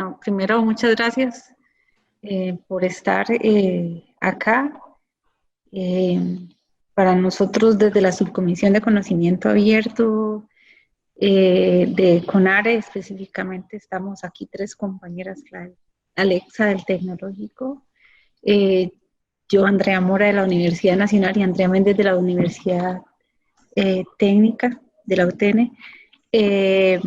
Bueno, primero muchas gracias por estar acá. Eh, para nosotros desde la Subcomisión de Conocimiento Abierto de CONARE específicamente estamos aquí tres compañeras, Alexa del Tecnológico, eh, yo Andrea Mora de la Universidad Nacional y Andrea Méndez de la Universidad Técnica de la UTN. Eh,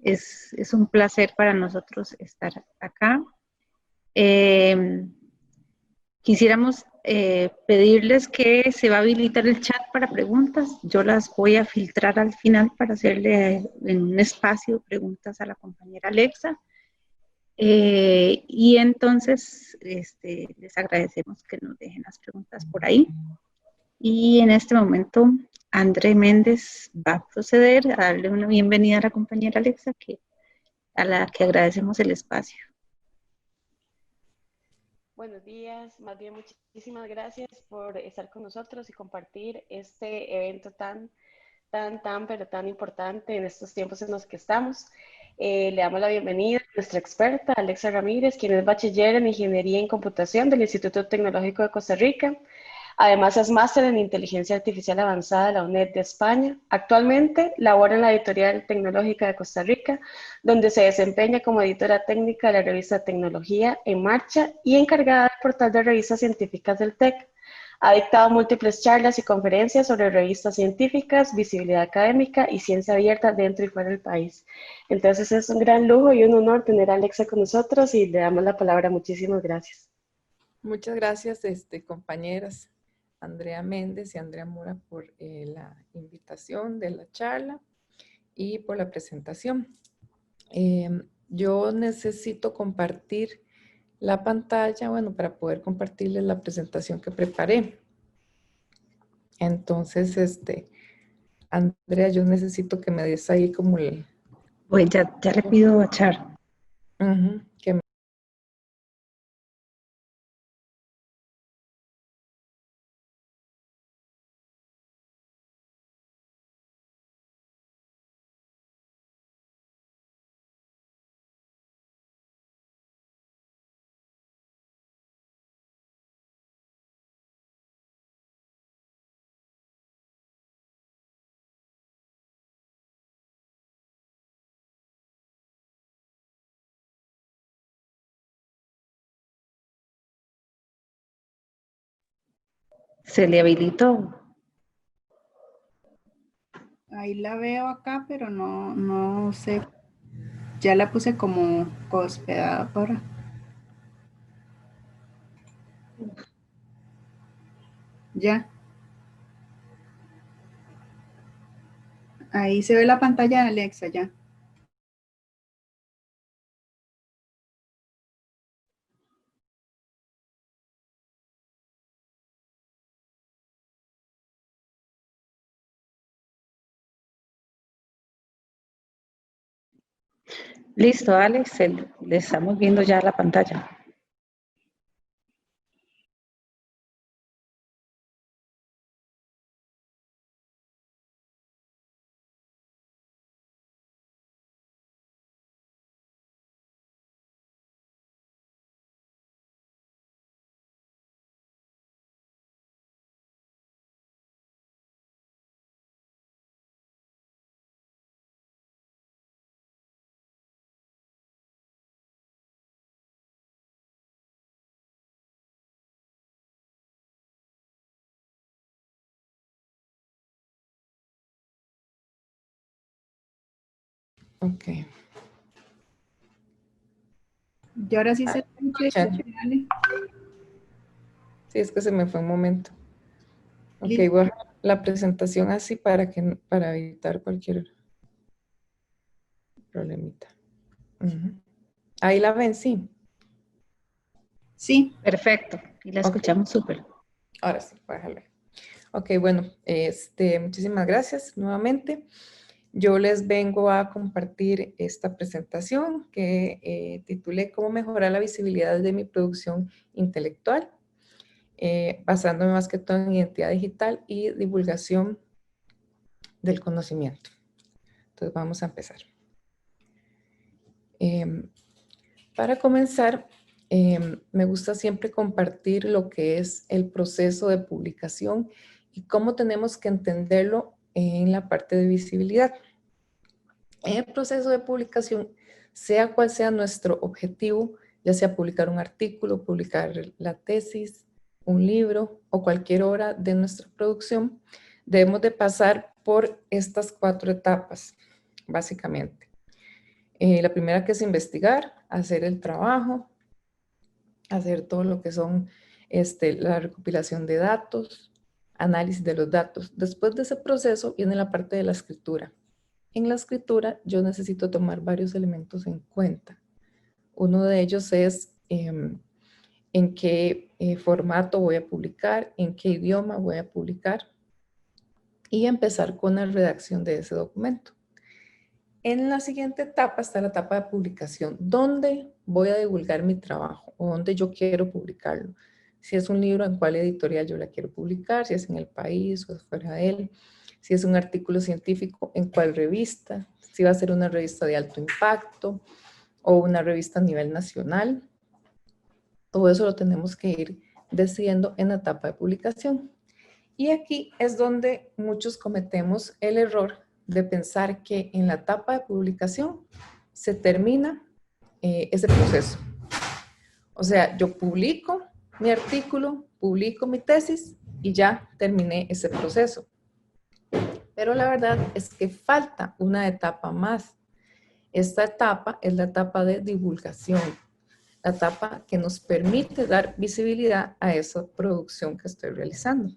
es un placer para nosotros estar acá. Quisiéramos pedirles que se va a habilitar el chat para preguntas. Yo las voy a filtrar al final para hacerle en un espacio preguntas a la compañera Alexa. Y entonces les agradecemos que nos dejen las preguntas por ahí. Y en este momento André Méndez va a proceder a darle una bienvenida a la compañera Alexa, a la que agradecemos el espacio. Buenos días, más bien muchísimas gracias por estar con nosotros y compartir este evento pero tan importante en estos tiempos en los que estamos. Le damos la bienvenida a nuestra experta, Alexa Ramírez, quien es bachiller en Ingeniería en Computación del Instituto Tecnológico de Costa Rica. Además, es máster en Inteligencia Artificial Avanzada de la UNED de España. Actualmente labora en la Editorial Tecnológica de Costa Rica, donde se desempeña como editora técnica de la revista Tecnología en Marcha y encargada del portal de revistas científicas del TEC. Ha dictado múltiples charlas y conferencias sobre revistas científicas, visibilidad académica y ciencia abierta dentro y fuera del país. Entonces es un gran lujo y un honor tener a Alexa con nosotros y le damos la palabra. Muchísimas gracias. Muchas gracias, compañeras Andrea Méndez y Andrea Mora por la invitación de la charla y por la presentación. Yo necesito compartir la pantalla, bueno, para poder compartirles la presentación que preparé. Entonces, Andrea, yo necesito que me des ahí como el... Pues ya le pido a Char. Que me... Se le habilitó. Ahí la veo acá, pero no sé. Ya la puse como hospedada para. Ya. Ahí se ve la pantalla de Alexa ya. Listo, Alex, le estamos viendo ya la pantalla. Ok. Y ahora sí se escucha. Sí, es que se me fue un momento. Ok, Listo. voy a dejar la presentación así para evitar cualquier problemita. Ahí la ven, sí. Sí. Perfecto, y la escuchamos súper. Ahora sí, voy a dejarlo. Ok, bueno, muchísimas gracias nuevamente. Yo les vengo a compartir esta presentación que titulé ¿Cómo mejorar la visibilidad de mi producción intelectual? Basándome más que todo en identidad digital y divulgación del conocimiento. Entonces vamos a empezar. Para comenzar, me gusta siempre compartir lo que es el proceso de publicación y cómo tenemos que entenderlo en la parte de visibilidad. En el proceso de publicación, sea cual sea nuestro objetivo, ya sea publicar un artículo, publicar la tesis, un libro o cualquier obra de nuestra producción, debemos de pasar por estas 4 etapas, básicamente. La primera que es investigar, hacer el trabajo, hacer todo lo que son la recopilación de datos, análisis de los datos. Después de ese proceso viene la parte de la escritura. En la escritura yo necesito tomar varios elementos en cuenta. Uno de ellos es en qué formato voy a publicar, en qué idioma voy a publicar y empezar con la redacción de ese documento. En la siguiente etapa está la etapa de publicación, donde voy a divulgar mi trabajo o donde yo quiero publicarlo. Si es un libro, en cuál editorial yo la quiero publicar, si es en El País o fuera de él, si es un artículo científico, en cuál revista, si va a ser una revista de alto impacto o una revista a nivel nacional. Todo eso lo tenemos que ir decidiendo en la etapa de publicación. Y aquí es donde muchos cometemos el error de pensar que en la etapa de publicación se termina ese proceso. O sea, yo publico mi artículo, publico mi tesis y ya terminé ese proceso. Pero la verdad es que falta una etapa más. Esta etapa es la etapa de divulgación, la etapa que nos permite dar visibilidad a esa producción que estoy realizando.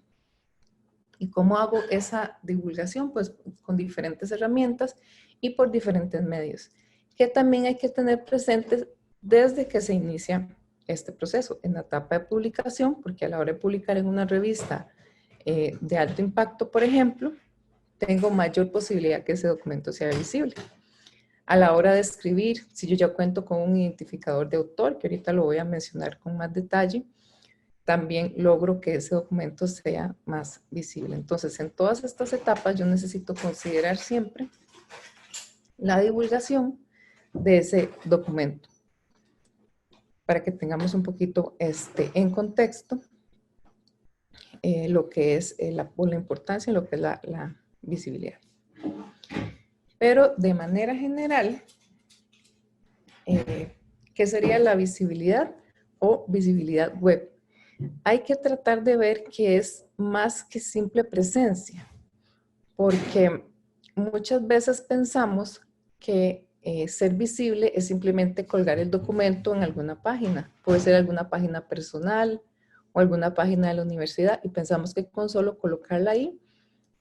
¿Y cómo hago esa divulgación? Pues con diferentes herramientas y por diferentes medios, que también hay que tener presentes desde que se inicia este proceso, en la etapa de publicación, porque a la hora de publicar en una revista de alto impacto, por ejemplo, tengo mayor posibilidad que ese documento sea visible. A la hora de escribir, si yo ya cuento con un identificador de autor, que ahorita lo voy a mencionar con más detalle, también logro que ese documento sea más visible. Entonces, en todas estas etapas yo necesito considerar siempre la divulgación de ese documento para que tengamos un poquito en contexto lo que es la importancia y lo que es la visibilidad. Pero de manera general, ¿qué sería la visibilidad o visibilidad web? Hay que tratar de ver que es más que simple presencia, porque muchas veces pensamos que ser visible es simplemente colgar el documento en alguna página. Puede ser alguna página personal o alguna página de la universidad y pensamos que con solo colocarla ahí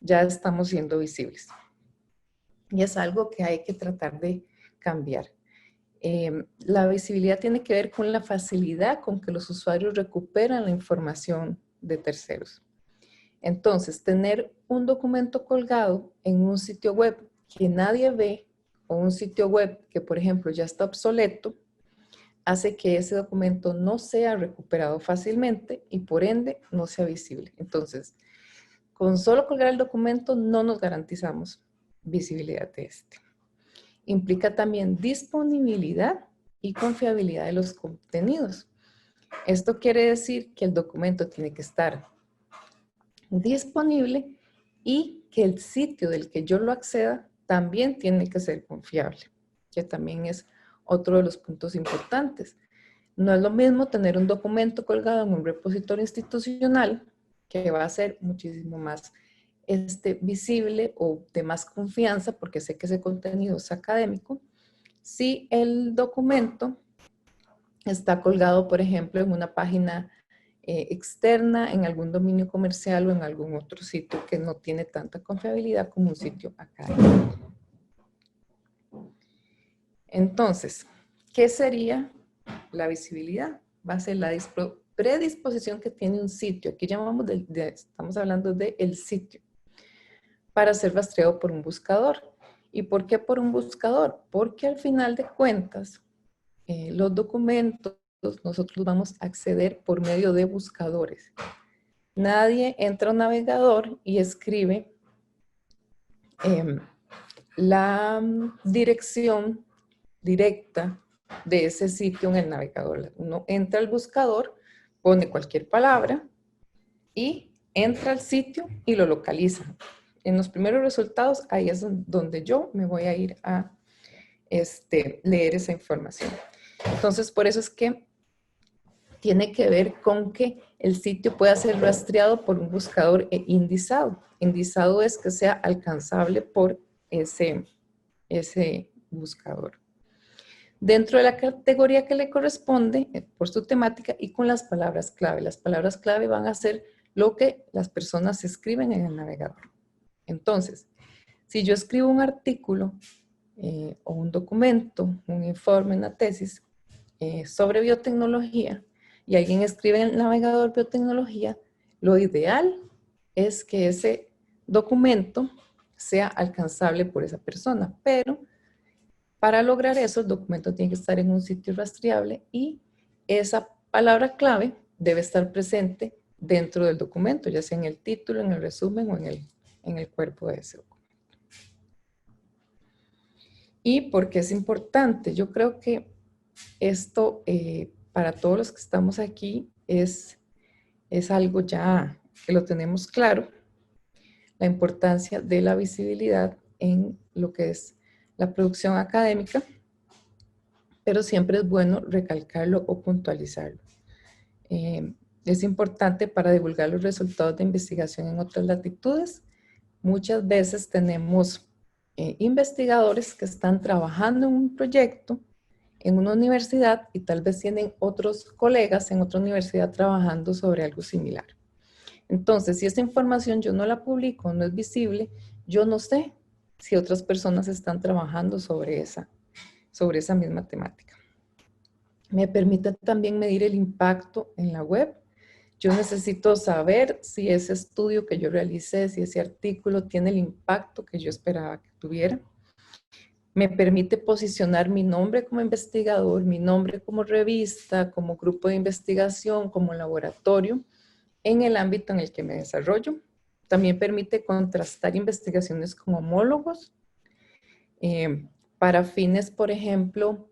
ya estamos siendo visibles. Y es algo que hay que tratar de cambiar. La visibilidad tiene que ver con la facilidad con que los usuarios recuperan la información de terceros. Entonces, tener un documento colgado en un sitio web que nadie ve o un sitio web que, por ejemplo, ya está obsoleto, hace que ese documento no sea recuperado fácilmente y por ende no sea visible. Entonces, con solo colgar el documento no nos garantizamos visibilidad de este. Implica también disponibilidad y confiabilidad de los contenidos. Esto quiere decir que el documento tiene que estar disponible y que el sitio del que yo lo acceda también tiene que ser confiable, que también es otro de los puntos importantes. No es lo mismo tener un documento colgado en un repositorio institucional que va a ser muchísimo más visible o de más confianza, porque sé que ese contenido es académico, si el documento está colgado, por ejemplo, en una página externa, en algún dominio comercial o en algún otro sitio que no tiene tanta confiabilidad como un sitio académico. Entonces, ¿qué sería la visibilidad? Va a ser la predisposición que tiene un sitio. Aquí estamos hablando del sitio para ser rastreado por un buscador. ¿Y por qué por un buscador? Porque al final de cuentas, los documentos nosotros vamos a acceder por medio de buscadores. Nadie entra a un navegador y escribe la dirección directa de ese sitio en el navegador. Uno entra al buscador, pone cualquier palabra y entra al sitio y lo localiza. En los primeros resultados, ahí es donde yo me voy a ir a leer esa información. Entonces, por eso es que tiene que ver con que el sitio pueda ser rastreado por un buscador e indizado. Indizado es que sea alcanzable por ese buscador. Dentro de la categoría que le corresponde, por su temática y con las palabras clave. Las palabras clave van a ser lo que las personas escriben en el navegador. Entonces, si yo escribo un artículo o un documento, un informe, una tesis sobre biotecnología y alguien escribe en el navegador biotecnología, lo ideal es que ese documento sea alcanzable por esa persona, pero para lograr eso el documento tiene que estar en un sitio rastreable y esa palabra clave debe estar presente dentro del documento, ya sea en el título, en el resumen o en el cuerpo de ese documento. ¿Y por qué es importante? Yo creo que esto para todos los que estamos aquí es algo ya que lo tenemos claro, la importancia de la visibilidad en lo que es la producción académica, pero siempre es bueno recalcarlo o puntualizarlo. Es importante para divulgar los resultados de investigación en otras latitudes. Muchas veces tenemos investigadores que están trabajando en un proyecto en una universidad y tal vez tienen otros colegas en otra universidad trabajando sobre algo similar. Entonces, si esta información yo no la publico, no es visible, yo no sé si otras personas están trabajando sobre esa misma temática. Me permite también medir el impacto en la web. Yo necesito saber si ese estudio que yo realicé, si ese artículo tiene el impacto que yo esperaba que tuviera. Me permite posicionar mi nombre como investigador, mi nombre como revista, como grupo de investigación, como laboratorio, en el ámbito en el que me desarrollo. También permite contrastar investigaciones con homólogos para fines, por ejemplo,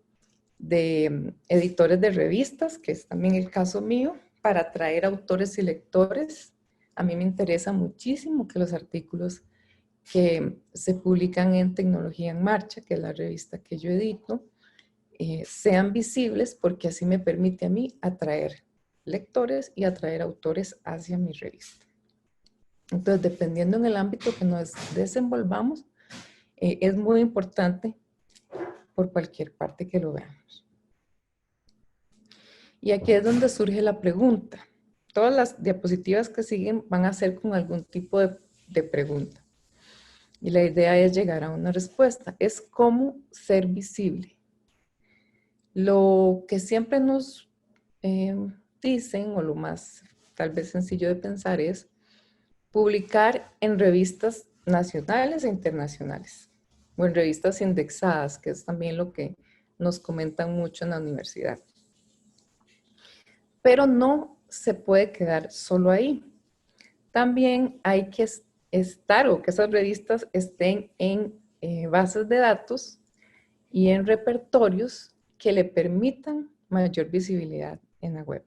de editores de revistas, que es también el caso mío, para atraer autores y lectores. A mí me interesa muchísimo que los artículos que se publican en Tecnología en Marcha, que es la revista que yo edito, sean visibles porque así me permite a mí atraer lectores y atraer autores hacia mi revista. Entonces, dependiendo en el ámbito que nos desenvolvamos, es muy importante por cualquier parte que lo veamos. Y aquí es donde surge la pregunta. Todas las diapositivas que siguen van a ser con algún tipo de pregunta. Y la idea es llegar a una respuesta. Es cómo ser visible. Lo que siempre nos dicen, o lo más tal vez sencillo de pensar, es publicar en revistas nacionales e internacionales. O en revistas indexadas, que es también lo que nos comentan mucho en la universidad. Pero no se puede quedar solo ahí. También hay que estar o que esas revistas estén en bases de datos y en repertorios que le permitan mayor visibilidad en la web.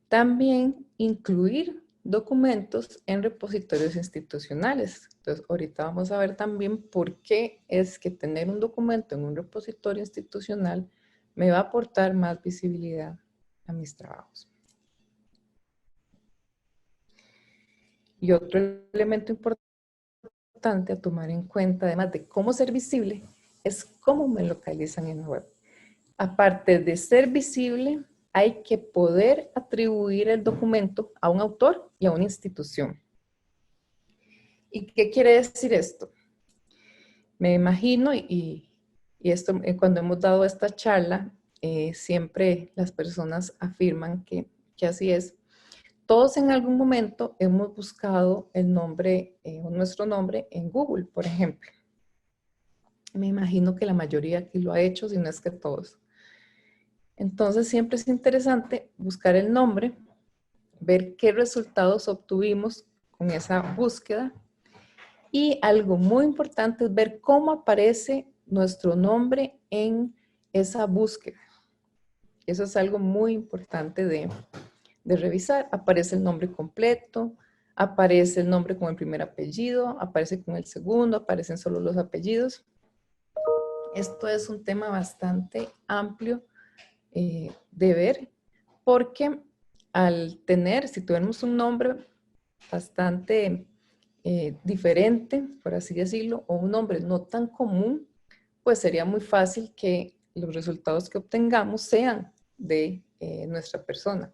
También incluir documentos en repositorios institucionales. Entonces, ahorita vamos a ver también por qué es que tener un documento en un repositorio institucional me va a aportar más visibilidad a mis trabajos. Y otro elemento importante a tomar en cuenta, además de cómo ser visible, es cómo me localizan en la web. Aparte de ser visible, hay que poder atribuir el documento a un autor y a una institución. ¿Y qué quiere decir esto? Me imagino, y esto cuando hemos dado esta charla, siempre las personas afirman que así es. Todos en algún momento hemos buscado el nombre, nuestro nombre en Google, por ejemplo. Me imagino que la mayoría aquí lo ha hecho, si no es que todos. Entonces siempre es interesante buscar el nombre, ver qué resultados obtuvimos con esa búsqueda. Y algo muy importante es ver cómo aparece nuestro nombre en esa búsqueda. Eso es algo muy importante de revisar. Aparece el nombre completo, aparece el nombre con el primer apellido, aparece con el segundo, aparecen solo los apellidos. Esto es un tema bastante amplio de ver, porque al tener, si tuviéramos un nombre bastante diferente, por así decirlo, o un nombre no tan común, pues sería muy fácil que los resultados que obtengamos sean de nuestra persona.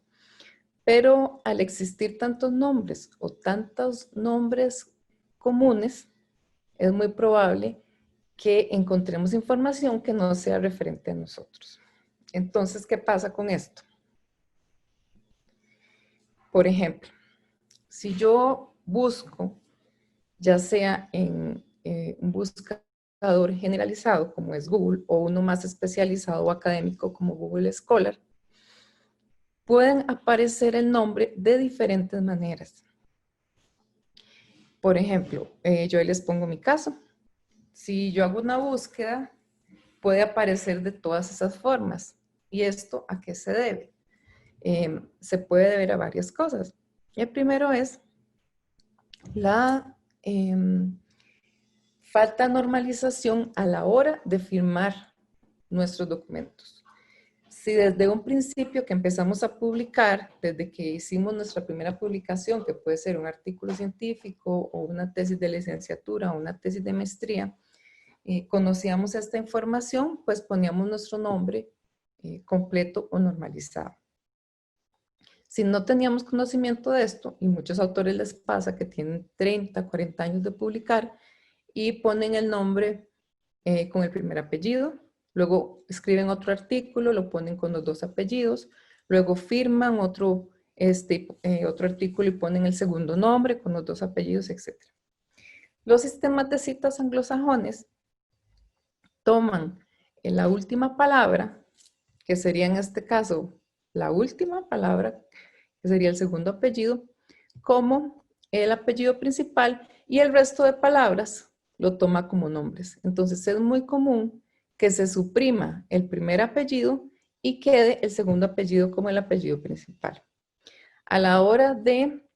Pero al existir tantos nombres o tantos nombres comunes, es muy probable que encontremos información que no sea referente a nosotros. Entonces, ¿qué pasa con esto? Por ejemplo, si yo busco, ya sea en un buscador generalizado como es Google, o uno más especializado o académico como Google Scholar, pueden aparecer el nombre de diferentes maneras. Por ejemplo, yo ahí les pongo mi caso. Si yo hago una búsqueda, puede aparecer de todas esas formas. ¿Y esto a qué se debe? Se puede deber a varias cosas. El primero es la falta de normalización a la hora de firmar nuestros documentos. Si desde un principio que empezamos a publicar, desde que hicimos nuestra primera publicación, que puede ser un artículo científico o una tesis de licenciatura o una tesis de maestría, conocíamos esta información, pues poníamos nuestro nombre completo o normalizado. Si no teníamos conocimiento de esto, y muchos autores les pasa que tienen 30, 40 años de publicar y ponen el nombre con el primer apellido, luego escriben otro artículo, lo ponen con los dos apellidos, luego firman otro artículo y ponen el segundo nombre con los dos apellidos, etc. Los sistemas de citas anglosajones toman la última palabra, que sería en este caso la última palabra, que sería el segundo apellido, como el apellido principal, y el resto de palabras lo toma como nombres. Entonces es muy común que se suprima el primer apellido y quede el segundo apellido como el apellido principal. A la hora de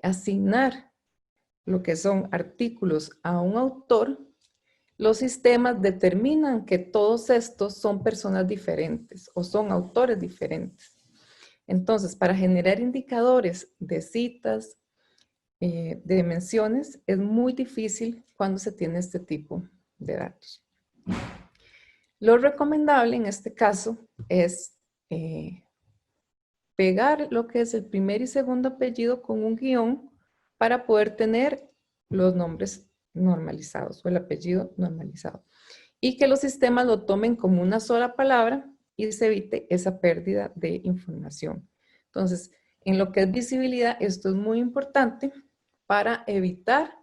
asignar lo que son artículos a un autor, los sistemas determinan que todos estos son personas diferentes o son autores diferentes. Entonces, para generar indicadores de citas, de menciones, es muy difícil cuando se tiene este tipo de datos. Lo recomendable en este caso es pegar lo que es el primer y segundo apellido con un guión para poder tener los nombres normalizados o el apellido normalizado. Y que los sistemas lo tomen como una sola palabra y se evite esa pérdida de información. Entonces, en lo que es visibilidad, esto es muy importante para evitar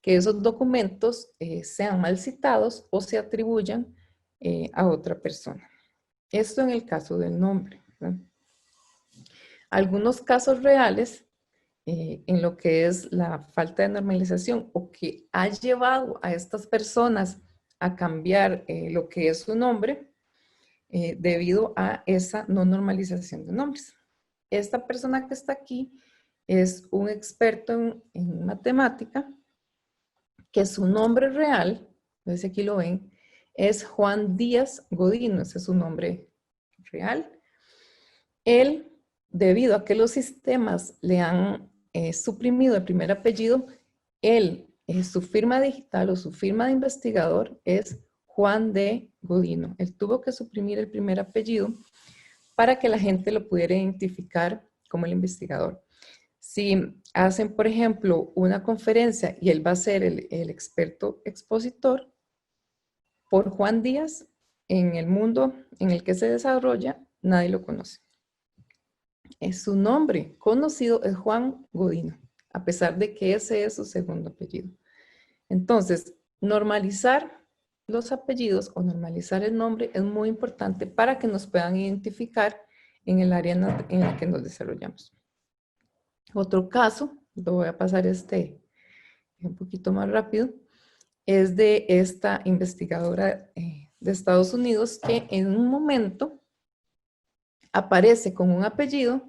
que esos documentos sean mal citados o se atribuyan a otra persona. Esto en el caso del nombre, ¿verdad? Algunos casos reales en lo que es la falta de normalización o que ha llevado a estas personas a cambiar lo que es su nombre debido a esa no normalización de nombres. Esta persona que está aquí es un experto en matemática, que su nombre real, no sé si aquí lo ven, es Juan Díaz Godino, ese es su nombre real. Él, debido a que los sistemas le han suprimido el primer apellido, él, su firma digital o su firma de investigador es Juan D. Godino. Él tuvo que suprimir el primer apellido para que la gente lo pudiera identificar como el investigador. Si hacen, por ejemplo, una conferencia y él va a ser el experto expositor, por Juan Díaz, en el mundo en el que se desarrolla, nadie lo conoce. Su nombre conocido es Juan Godino, a pesar de que ese es su segundo apellido. Entonces, normalizar los apellidos o normalizar el nombre es muy importante para que nos puedan identificar en el área en la que nos desarrollamos. Otro caso, lo voy a pasar un poquito más rápido, es de esta investigadora de Estados Unidos que en un momento aparece con un apellido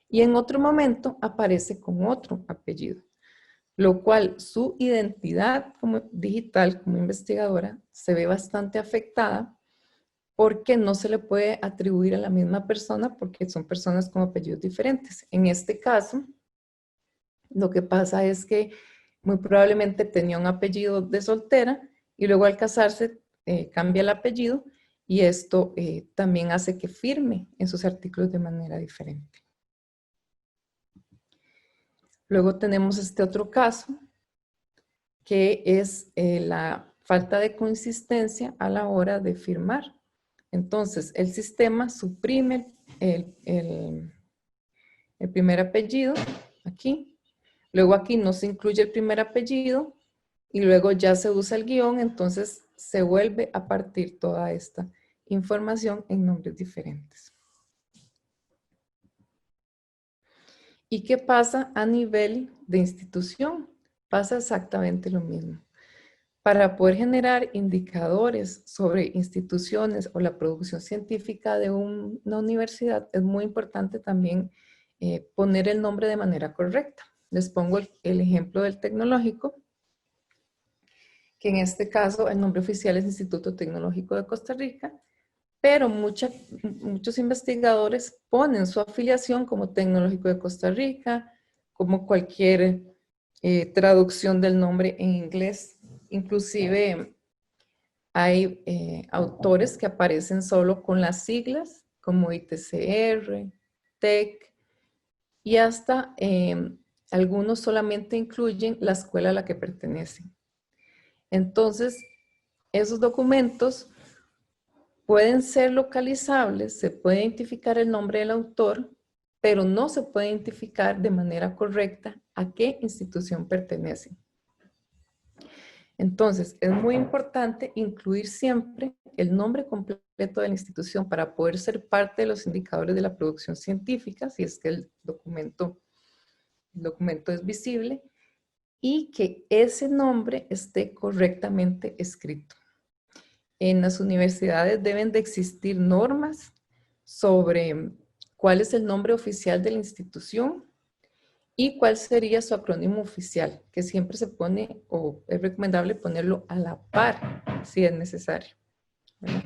y en otro momento aparece con otro apellido, lo cual su identidad como digital, como investigadora, se ve bastante afectada porque no se le puede atribuir a la misma persona porque son personas con apellidos diferentes. En este caso, lo que pasa es que muy probablemente tenía un apellido de soltera y luego al casarse cambia el apellido y esto también hace que firme en sus artículos de manera diferente. Luego tenemos este otro caso que es la falta de consistencia a la hora de firmar. Entonces, el sistema suprime el primer apellido aquí, luego aquí no se incluye el primer apellido y luego ya se usa el guión, entonces se vuelve a partir toda esta información en nombres diferentes. ¿Y qué pasa a nivel de institución? Pasa exactamente lo mismo. Para poder generar indicadores sobre instituciones o la producción científica de una universidad, es muy importante también poner el nombre de manera correcta. Les pongo el ejemplo del tecnológico, que en este caso el nombre oficial es Instituto Tecnológico de Costa Rica, pero muchos investigadores ponen su afiliación como Tecnológico de Costa Rica, como cualquier traducción del nombre en inglés. Inclusive hay autores que aparecen solo con las siglas, como ITCR, TEC, y hasta algunos solamente incluyen la escuela a la que pertenecen. Entonces, esos documentos pueden ser localizables, se puede identificar el nombre del autor, pero no se puede identificar de manera correcta a qué institución pertenece. Entonces, es muy importante incluir siempre el nombre completo de la institución para poder ser parte de los indicadores de la producción científica, si es que el documento es visible, y que ese nombre esté correctamente escrito. En las universidades deben de existir normas sobre cuál es el nombre oficial de la institución y cuál sería su acrónimo oficial, que siempre se pone, o es recomendable ponerlo a la par, si es necesario. ¿Verdad?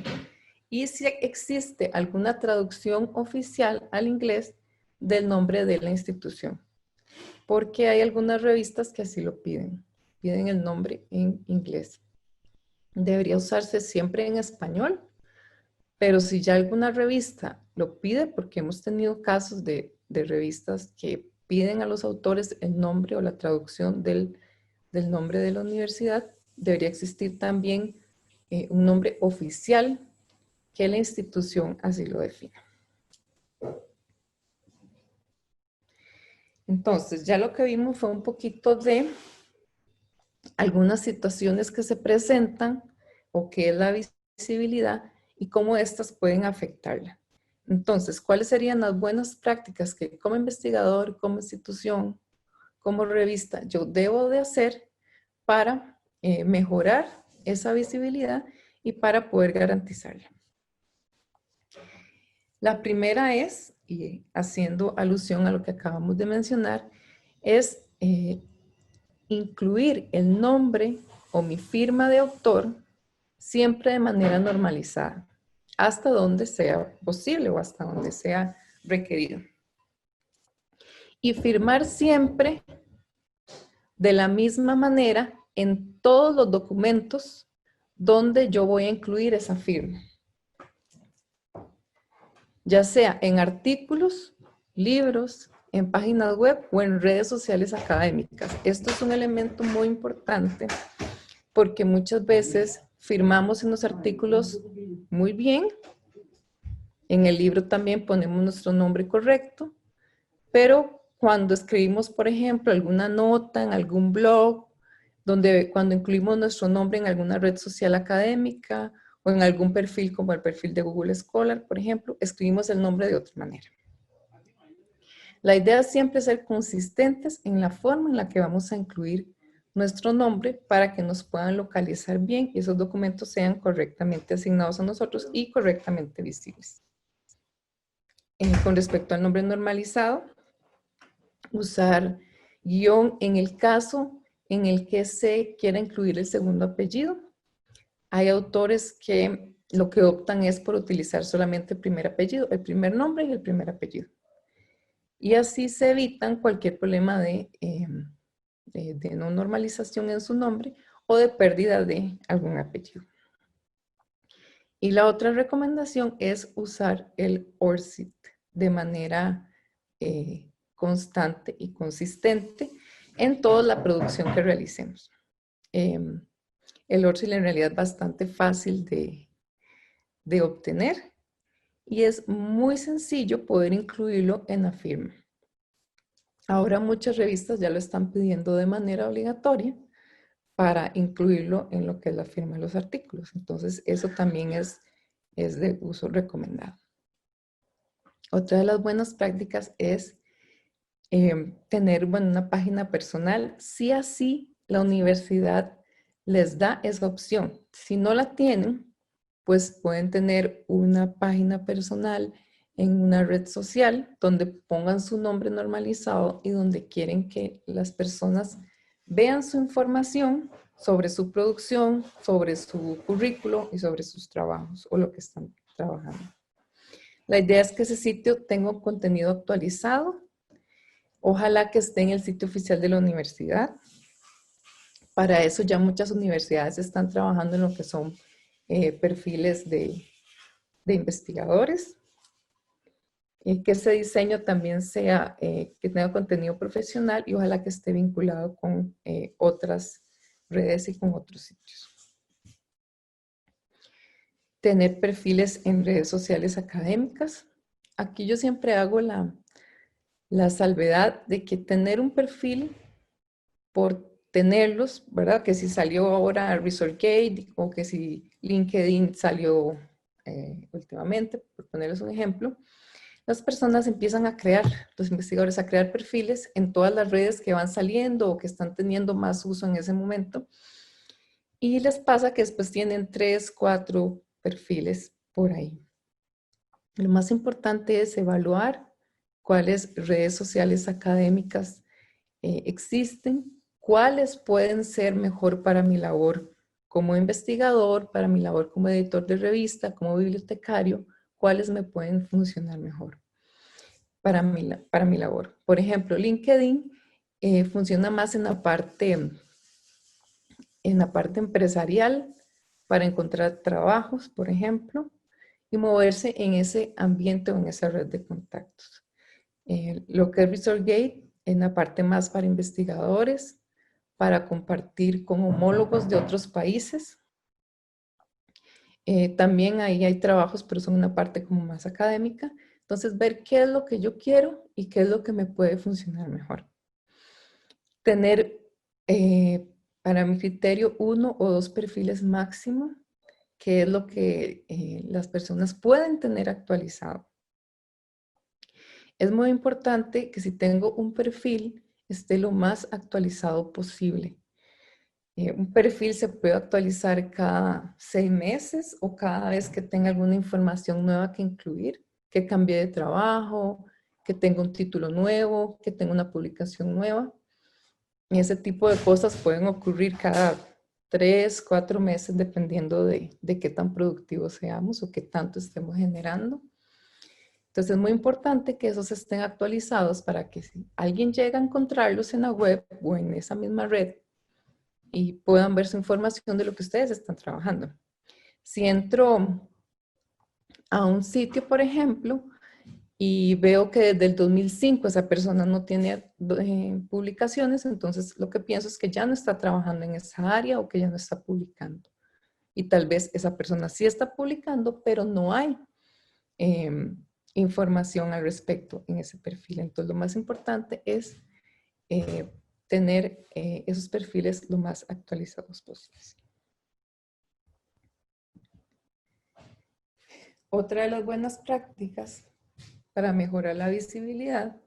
Y si existe alguna traducción oficial al inglés del nombre de la institución, porque hay algunas revistas que así lo piden el nombre en inglés. Debería usarse siempre en español, pero si ya alguna revista lo pide, porque hemos tenido casos de revistas que piden a los autores el nombre o la traducción del nombre de la universidad, debería existir también un nombre oficial que la institución así lo defina. Entonces, ya lo que vimos fue un poquito de algunas situaciones que se presentan o qué es la visibilidad y cómo estas pueden afectarla. Entonces, ¿cuáles serían las buenas prácticas que como investigador, como institución, como revista, yo debo de hacer para mejorar esa visibilidad y para poder garantizarla? La primera es, y haciendo alusión a lo que acabamos de mencionar, es incluir el nombre o mi firma de autor siempre de manera normalizada, hasta donde sea posible o hasta donde sea requerido. Y firmar siempre de la misma manera en todos los documentos donde yo voy a incluir esa firma. Ya sea en artículos, libros, en páginas web o en redes sociales académicas. Esto es un elemento muy importante porque muchas veces firmamos en los artículos muy bien, en el libro también ponemos nuestro nombre correcto, pero cuando escribimos, por ejemplo, alguna nota en algún blog, cuando incluimos nuestro nombre en alguna red social académica o en algún perfil como el perfil de Google Scholar, por ejemplo, escribimos el nombre de otra manera. La idea es siempre ser consistentes en la forma en la que vamos a incluir nuestro nombre para que nos puedan localizar bien y esos documentos sean correctamente asignados a nosotros y correctamente visibles. Con respecto al nombre normalizado, usar guión en el caso en el que se quiera incluir el segundo apellido. Hay autores que lo que optan es por utilizar solamente el primer apellido, el primer nombre y el primer apellido. Y así se evitan cualquier problema de no normalización en su nombre o de pérdida de algún apellido. Y la otra recomendación es usar el ORCID de manera constante y consistente en toda la producción que realicemos. El ORCID en realidad es bastante fácil de obtener y es muy sencillo poder incluirlo en la firma. Ahora muchas revistas ya lo están pidiendo de manera obligatoria para incluirlo en lo que es la firma de los artículos. Entonces, eso también es de uso recomendado. Otra de las buenas prácticas es tener una página personal. Si así la universidad les da esa opción. Si no la tienen, pues pueden tener una página personal en una red social donde pongan su nombre normalizado y donde quieren que las personas vean su información sobre su producción, sobre su currículo y sobre sus trabajos o lo que están trabajando. La idea es que ese sitio tenga un contenido actualizado. Ojalá que esté en el sitio oficial de la universidad. Para eso ya muchas universidades están trabajando en lo que son perfiles de investigadores. Y que ese diseño también sea, que tenga contenido profesional y ojalá que esté vinculado con otras redes y con otros sitios. Tener perfiles en redes sociales académicas. Aquí yo siempre hago la salvedad de que tener un perfil por tenerlos, ¿verdad? Que si salió ahora ResearchGate o que si LinkedIn salió últimamente, por ponerles un ejemplo, las personas empiezan a crear, los investigadores a crear perfiles en todas las redes que van saliendo o que están teniendo más uso en ese momento. Y les pasa que después tienen 3, 4 perfiles por ahí. Lo más importante es evaluar cuáles redes sociales académicas existen, cuáles pueden ser mejor para mi labor como investigador, para mi labor como editor de revista, como bibliotecario, cuáles me pueden funcionar mejor para mi labor. Por ejemplo, LinkedIn funciona más en la parte empresarial para encontrar trabajos, por ejemplo, y moverse en ese ambiente o en esa red de contactos. Lo que es ResearchGate en la parte más para investigadores, para compartir con homólogos de otros países. También ahí hay trabajos, pero son una parte como más académica. Entonces, ver qué es lo que yo quiero y qué es lo que me puede funcionar mejor. Tener, para mi criterio, 1 o 2 perfiles máximo, que es lo que las personas pueden tener actualizado. Es muy importante que si tengo un perfil, esté lo más actualizado posible. Un perfil se puede actualizar cada 6 meses o cada vez que tenga alguna información nueva que incluir, que cambie de trabajo, que tenga un título nuevo, que tenga una publicación nueva. Y ese tipo de cosas pueden ocurrir cada 3, 4 meses dependiendo de qué tan productivos seamos o qué tanto estemos generando. Entonces es muy importante que esos estén actualizados para que si alguien llega a encontrarlos en la web o en esa misma red y puedan ver su información de lo que ustedes están trabajando. Si entro a un sitio, por ejemplo, y veo que desde el 2005 esa persona no tiene publicaciones, entonces lo que pienso es que ya no está trabajando en esa área o que ya no está publicando. Y tal vez esa persona sí está publicando, pero no hay información al respecto en ese perfil. Entonces lo más importante es tener esos perfiles lo más actualizados posibles. Otra de las buenas prácticas para mejorar la visibilidad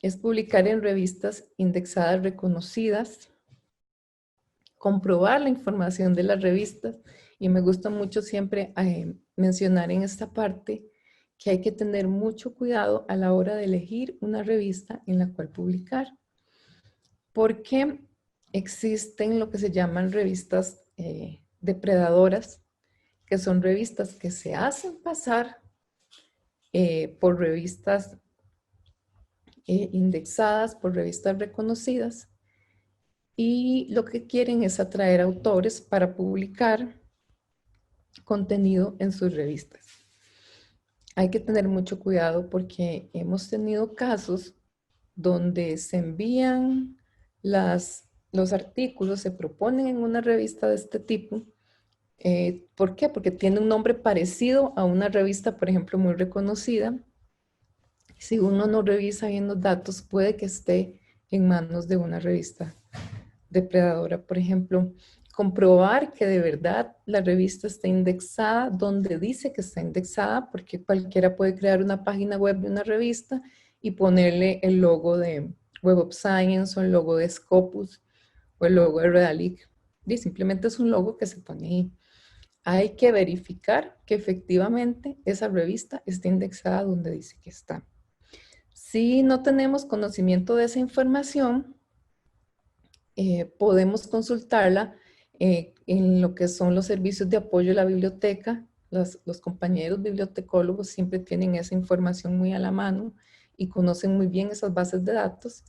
es publicar en revistas indexadas reconocidas, comprobar la información de las revistas, y me gusta mucho siempre mencionar en esta parte que hay que tener mucho cuidado a la hora de elegir una revista en la cual publicar, porque existen lo que se llaman revistas depredadoras, que son revistas que se hacen pasar por revistas indexadas, por revistas reconocidas, y lo que quieren es atraer autores para publicar contenido en sus revistas. Hay que tener mucho cuidado porque hemos tenido casos donde se envían los artículos, se proponen en una revista de este tipo. ¿Por qué? Porque tiene un nombre parecido a una revista, por ejemplo, muy reconocida. Si uno no revisa bien los datos, puede que esté en manos de una revista depredadora. Por ejemplo, comprobar que de verdad la revista está indexada donde dice que está indexada, porque cualquiera puede crear una página web de una revista y ponerle el logo de Web of Science o el logo de Scopus o el logo de Redalyc. Y simplemente es un logo que se pone ahí. Hay que verificar que efectivamente esa revista está indexada donde dice que está. Si no tenemos conocimiento de esa información, podemos consultarla en lo que son los servicios de apoyo a la biblioteca. Los compañeros bibliotecólogos siempre tienen esa información muy a la mano y conocen muy bien esas bases de datos.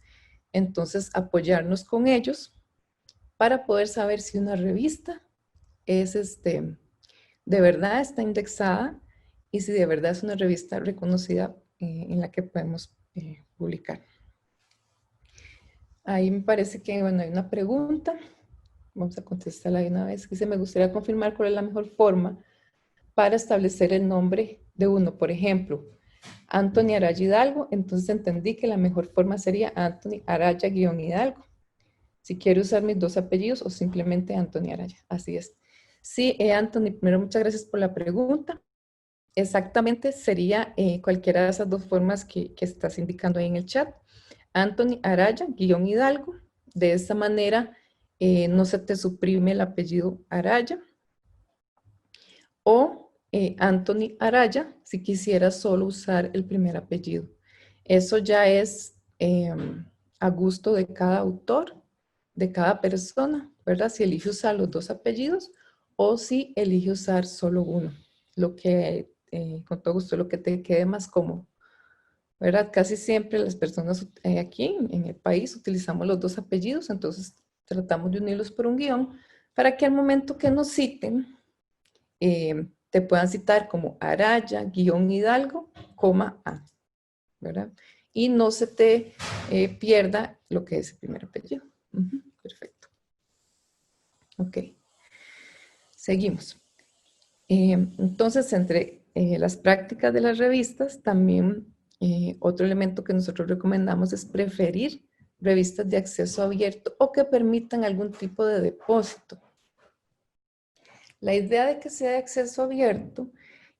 Entonces, apoyarnos con ellos para poder saber si una revista es de verdad está indexada y si de verdad es una revista reconocida en la que podemos publicar. Ahí me parece que, bueno, hay una pregunta. Vamos a contestarla de una vez. Dice, me gustaría confirmar cuál es la mejor forma para establecer el nombre de uno. Por ejemplo, Anthony Araya Hidalgo. Entonces entendí que la mejor forma sería Anthony Araya-Hidalgo. Si quiero usar mis dos apellidos o simplemente Anthony Araya. Así es. Sí, Anthony, primero muchas gracias por la pregunta. Exactamente sería cualquiera de esas dos formas que estás indicando ahí en el chat. Anthony Araya-Hidalgo. De esta manera no se te suprime el apellido Araya. O Anthony Araya, si quisieras solo usar el primer apellido. Eso ya es a gusto de cada autor, de cada persona, ¿verdad? Si elige usar los dos apellidos o si elige usar solo uno. Lo que, con todo gusto, lo que te quede más cómodo, ¿verdad? Casi siempre las personas aquí en el país utilizamos los dos apellidos, entonces tratamos de unirlos por un guión para que al momento que nos citen, te puedan citar como Araya-Hidalgo, A, ¿verdad? Y no se te pierda lo que es el primer apellido. Perfecto. Ok. Seguimos. Entonces, entre las prácticas de las revistas, también otro elemento que nosotros recomendamos es preferir revistas de acceso abierto o que permitan algún tipo de depósito. La idea de que sea de acceso abierto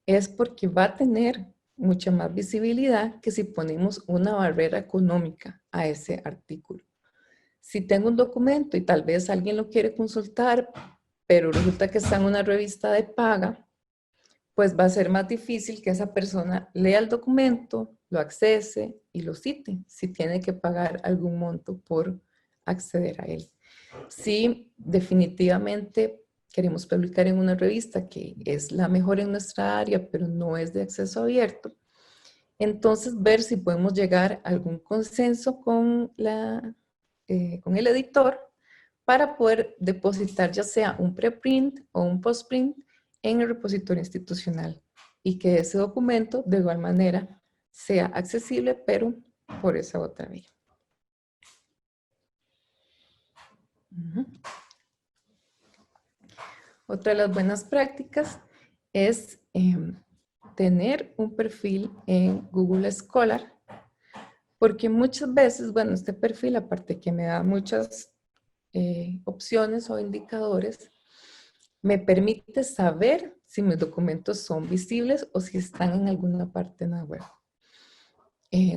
es porque va a tener mucha más visibilidad que si ponemos una barrera económica a ese artículo. Si tengo un documento y tal vez alguien lo quiere consultar, pero resulta que está en una revista de paga, pues va a ser más difícil que esa persona lea el documento, lo accese y lo cite, si tiene que pagar algún monto por acceder a él. Si definitivamente queremos publicar en una revista que es la mejor en nuestra área, pero no es de acceso abierto, entonces ver si podemos llegar a algún consenso con el editor para poder depositar ya sea un preprint o un postprint en el repositorio institucional y que ese documento de igual manera sea accesible, pero por esa otra vía. Otra de las buenas prácticas es tener un perfil en Google Scholar, porque muchas veces, bueno, este perfil, aparte que me da muchas opciones o indicadores, me permite saber si mis documentos son visibles o si están en alguna parte en la web.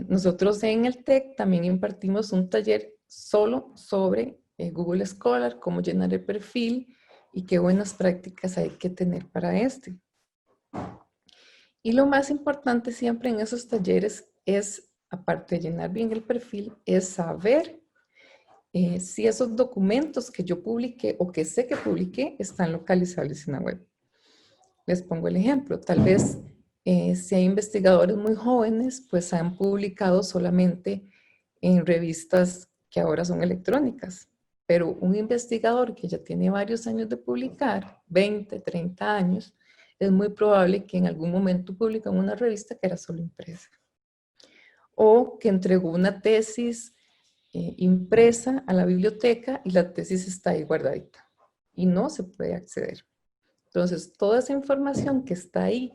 Nosotros en el TEC también impartimos un taller solo sobre Google Scholar, cómo llenar el perfil y qué buenas prácticas hay que tener para este. Y lo más importante siempre en esos talleres es, aparte de llenar bien el perfil, es saber si esos documentos que yo publiqué o que sé que publiqué están localizables en la web. Les pongo el ejemplo. Tal vez si hay investigadores muy jóvenes, pues han publicado solamente en revistas que ahora son electrónicas. Pero un investigador que ya tiene varios años de publicar, 20, 30 años, es muy probable que en algún momento publique en una revista que era solo impresa. O que entregó una tesis impresa a la biblioteca y la tesis está ahí guardadita y no se puede acceder. Entonces, toda esa información que está ahí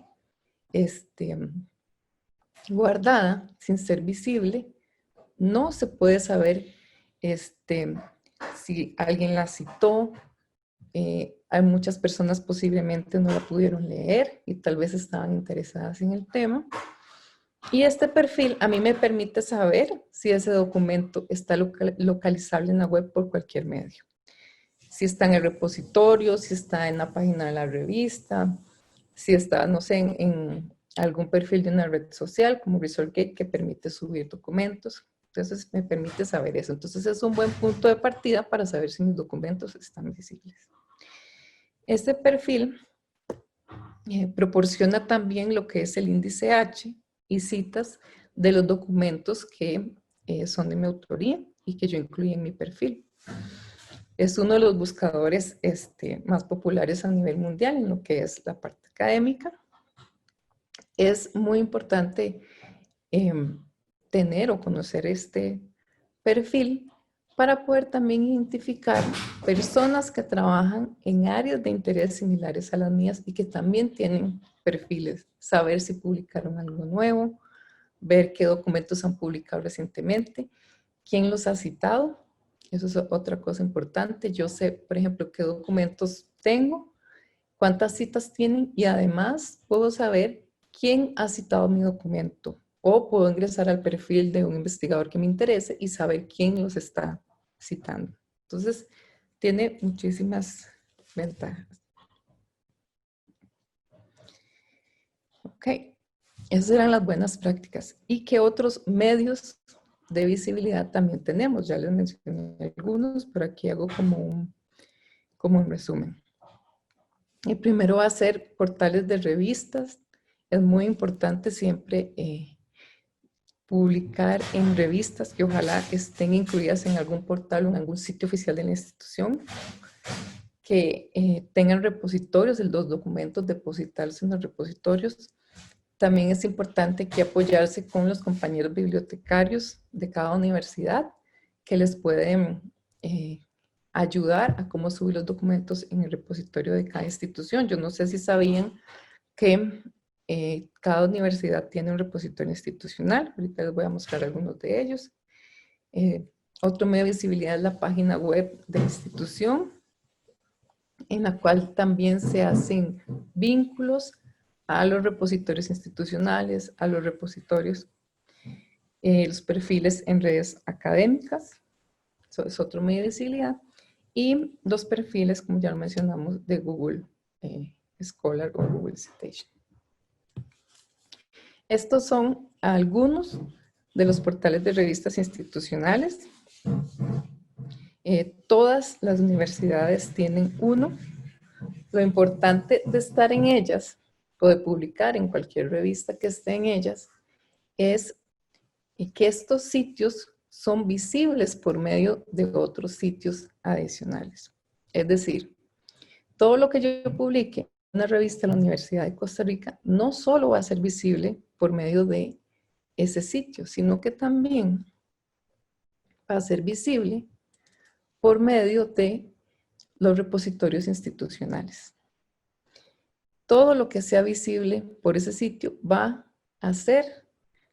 guardada sin ser visible, no se puede saber si alguien la citó. Hay muchas personas posiblemente no la pudieron leer y tal vez estaban interesadas en el tema. Y este perfil a mí me permite saber si ese documento está localizable en la web por cualquier medio. Si está en el repositorio, si está en la página de la revista, si está, no sé, en algún perfil de una red social como ResearchGate que permite subir documentos. Entonces me permite saber eso. Entonces es un buen punto de partida para saber si mis documentos están visibles. Este perfil proporciona también lo que es el índice H y citas de los documentos que son de mi autoría y que yo incluí en mi perfil. Es uno de los buscadores más populares a nivel mundial en lo que es la parte académica. Es muy importante tener o conocer este perfil para poder también identificar personas que trabajan en áreas de interés similares a las mías y que también tienen perfiles, saber si publicaron algo nuevo, ver qué documentos han publicado recientemente, quién los ha citado. Eso es otra cosa importante. Yo sé, por ejemplo, qué documentos tengo, cuántas citas tienen y además puedo saber quién ha citado mi documento o puedo ingresar al perfil de un investigador que me interese y saber quién los está citando. Entonces, tiene muchísimas ventajas. Ok, esas eran las buenas prácticas. ¿Y qué otros medios de visibilidad también tenemos? Ya les mencioné algunos, pero aquí hago como un resumen. El primero va a ser portales de revistas. Es muy importante siempre publicar en revistas que ojalá estén incluidas en algún portal o en algún sitio oficial de la institución, que tengan repositorios de los documentos, depositarse en los repositorios. También es importante que apoyarse con los compañeros bibliotecarios de cada universidad que les pueden ayudar a cómo subir los documentos en el repositorio de cada institución. Yo no sé si sabían que cada universidad tiene un repositorio institucional. Ahorita les voy a mostrar algunos de ellos. Otro medio de visibilidad es la página web de la institución, en la cual también se hacen vínculos a los repositorios institucionales, a los repositorios, los perfiles en redes académicas. Eso es otro medio de visibilidad. Y los perfiles, como ya lo mencionamos, de Google Scholar o Google Citation. Estos son algunos de los portales de revistas institucionales. Todas las universidades tienen uno. Lo importante de estar en ellas o de publicar en cualquier revista que esté en ellas es que estos sitios son visibles por medio de otros sitios adicionales. Es decir, todo lo que yo publique en una revista de la Universidad de Costa Rica no solo va a ser visible por medio de ese sitio, sino que también va a ser visible por medio de los repositorios institucionales. Todo lo que sea visible por ese sitio va a ser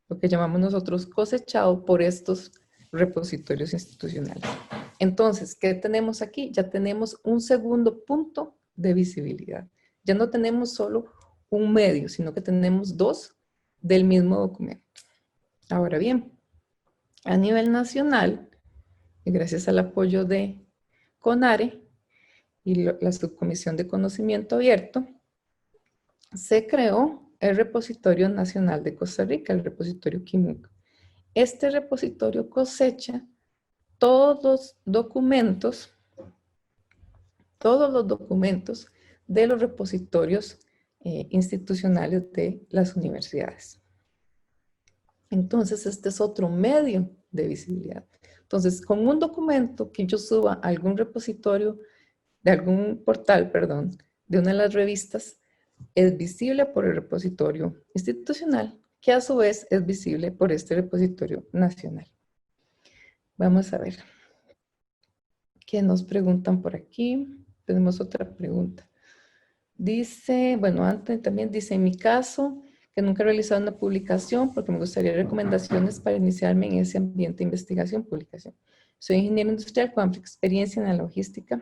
lo que llamamos nosotros cosechado por estos repositorios institucionales. Entonces, ¿qué tenemos aquí? Ya tenemos un segundo punto de visibilidad. Ya no tenemos solo un medio, sino que tenemos dos del mismo documento. Ahora bien, a nivel nacional, y gracias al apoyo de CONARE y la Subcomisión de Conocimiento Abierto, se creó el Repositorio Nacional de Costa Rica, el repositorio KIMUC. Este repositorio cosecha todos los documentos de los repositorios institucionales de las universidades. Entonces, este es otro medio de visibilidad. Entonces, con un documento que yo suba a algún repositorio, de algún portal, perdón, de una de las revistas, es visible por el repositorio institucional, que a su vez es visible por este repositorio nacional. Vamos a ver qué nos preguntan por aquí. Tenemos otra pregunta. Dice, bueno, antes también dice, en mi caso, que nunca he realizado una publicación porque me gustaría recomendaciones para iniciarme en ese ambiente de investigación, publicación. Soy ingeniero industrial con amplia experiencia en la logística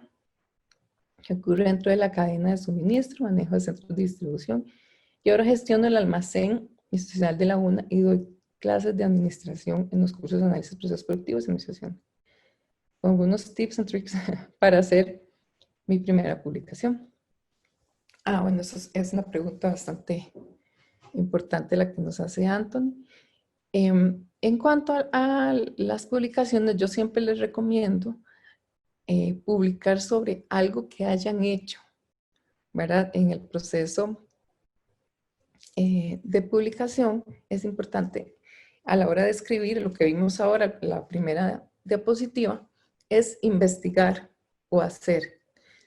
que ocurre dentro de la cadena de suministro, manejo de centros de distribución y ahora gestiono el almacén institucional de la UNA y doy clases de administración en los cursos de análisis de procesos productivos y administración. Con algunos tips and tricks para hacer mi primera publicación. Bueno, eso es una pregunta bastante importante la que nos hace Anthony. En cuanto a las publicaciones, yo siempre les recomiendo publicar sobre algo que hayan hecho, ¿verdad? En el proceso de publicación es importante a la hora de escribir, lo que vimos ahora, la primera diapositiva, es investigar o hacer.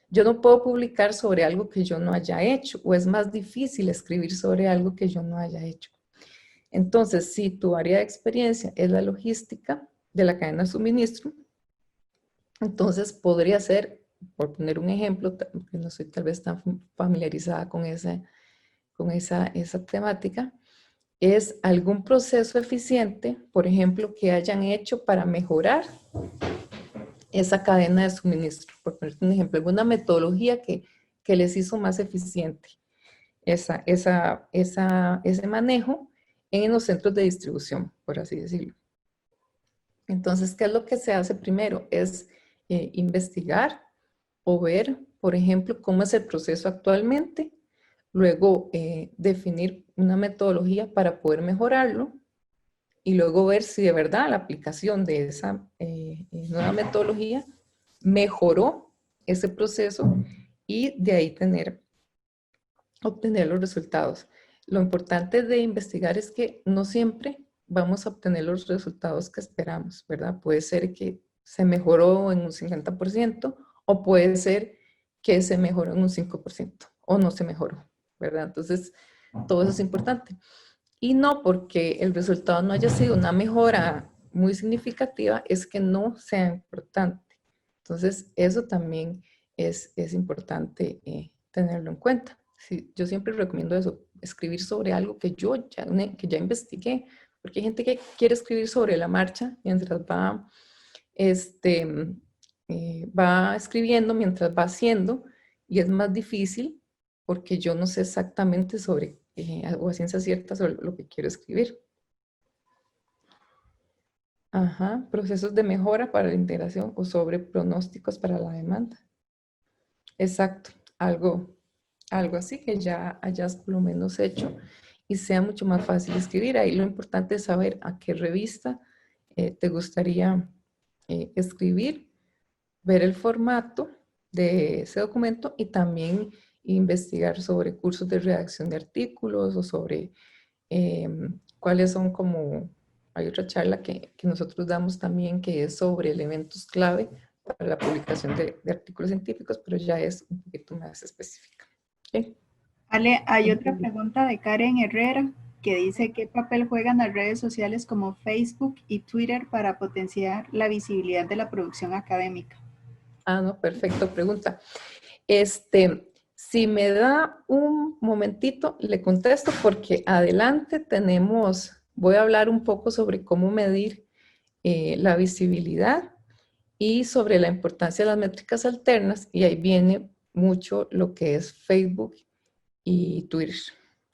Yo no puedo publicar sobre algo que yo no haya hecho, o es más difícil escribir sobre algo que yo no haya hecho. Entonces, si tu área de experiencia es la logística de la cadena de suministro, entonces podría ser, por poner un ejemplo, porque no soy tal vez tan familiarizada con esa temática, es algún proceso eficiente, por ejemplo, que hayan hecho para mejorar esa cadena de suministro. Por poner un ejemplo, alguna metodología que les hizo más eficiente ese manejo en los centros de distribución, por así decirlo. Entonces, ¿qué es lo que se hace primero? Es investigar o ver, por ejemplo, cómo es el proceso actualmente, luego definir una metodología para poder mejorarlo y luego ver si de verdad la aplicación de esa nueva metodología mejoró ese proceso y de ahí obtener los resultados. Lo importante de investigar es que no siempre vamos a obtener los resultados que esperamos, ¿verdad? Puede ser que se mejoró en un 50% o puede ser que se mejoró en un 5% o no se mejoró, ¿verdad? Entonces, todo eso es importante. Y no porque el resultado no haya sido una mejora muy significativa, es que no sea importante. Entonces, eso también es importante tenerlo en cuenta. Sí, yo siempre recomiendo eso, escribir sobre algo que ya investigué, porque hay gente que quiere escribir sobre la marcha mientras va escribiendo, mientras va haciendo, y es más difícil porque yo no sé exactamente sobre, o a ciencia cierta sobre lo que quiero escribir. Ajá, procesos de mejora para la integración o sobre pronósticos para la demanda. Exacto, algo así que ya hayas por lo menos hecho y sea mucho más fácil escribir. Ahí lo importante es saber a qué revista te gustaría escribir, ver el formato de ese documento y también investigar sobre cursos de redacción de artículos o sobre cuáles son como, hay otra charla que nosotros damos también que es sobre elementos clave para la publicación de artículos científicos, pero ya es un poquito más específica. ¿Okay? Ale, hay otra pregunta de Karen Herrera que dice ¿qué papel juegan las redes sociales como Facebook y Twitter para potenciar la visibilidad de la producción académica? No, perfecto, pregunta. Si me da un momentito, le contesto porque adelante voy a hablar un poco sobre cómo medir la visibilidad y sobre la importancia de las métricas alternas y ahí viene mucho lo que es Facebook y Twitter.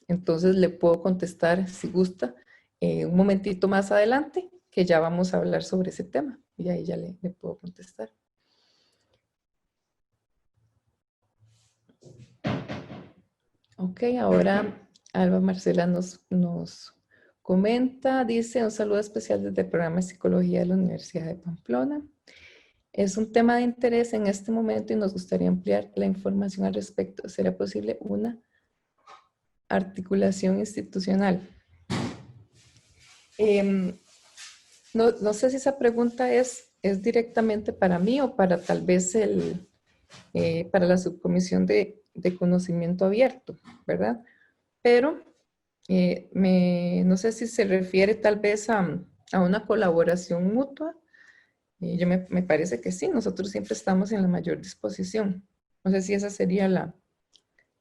Entonces le puedo contestar si gusta un momentito más adelante, que ya vamos a hablar sobre ese tema. Y ahí ya le puedo contestar. Ok, ahora Alba Marcela nos comenta, dice, un saludo especial desde el programa de Psicología de la Universidad de Pamplona. Es un tema de interés en este momento y nos gustaría ampliar la información al respecto. ¿Será posible una articulación institucional? No sé si esa pregunta es directamente para mí o para tal vez para la subcomisión de conocimiento abierto, ¿verdad? Pero no sé si se refiere tal vez a una colaboración mutua. Me parece que sí, nosotros siempre estamos en la mayor disposición. No sé si esa sería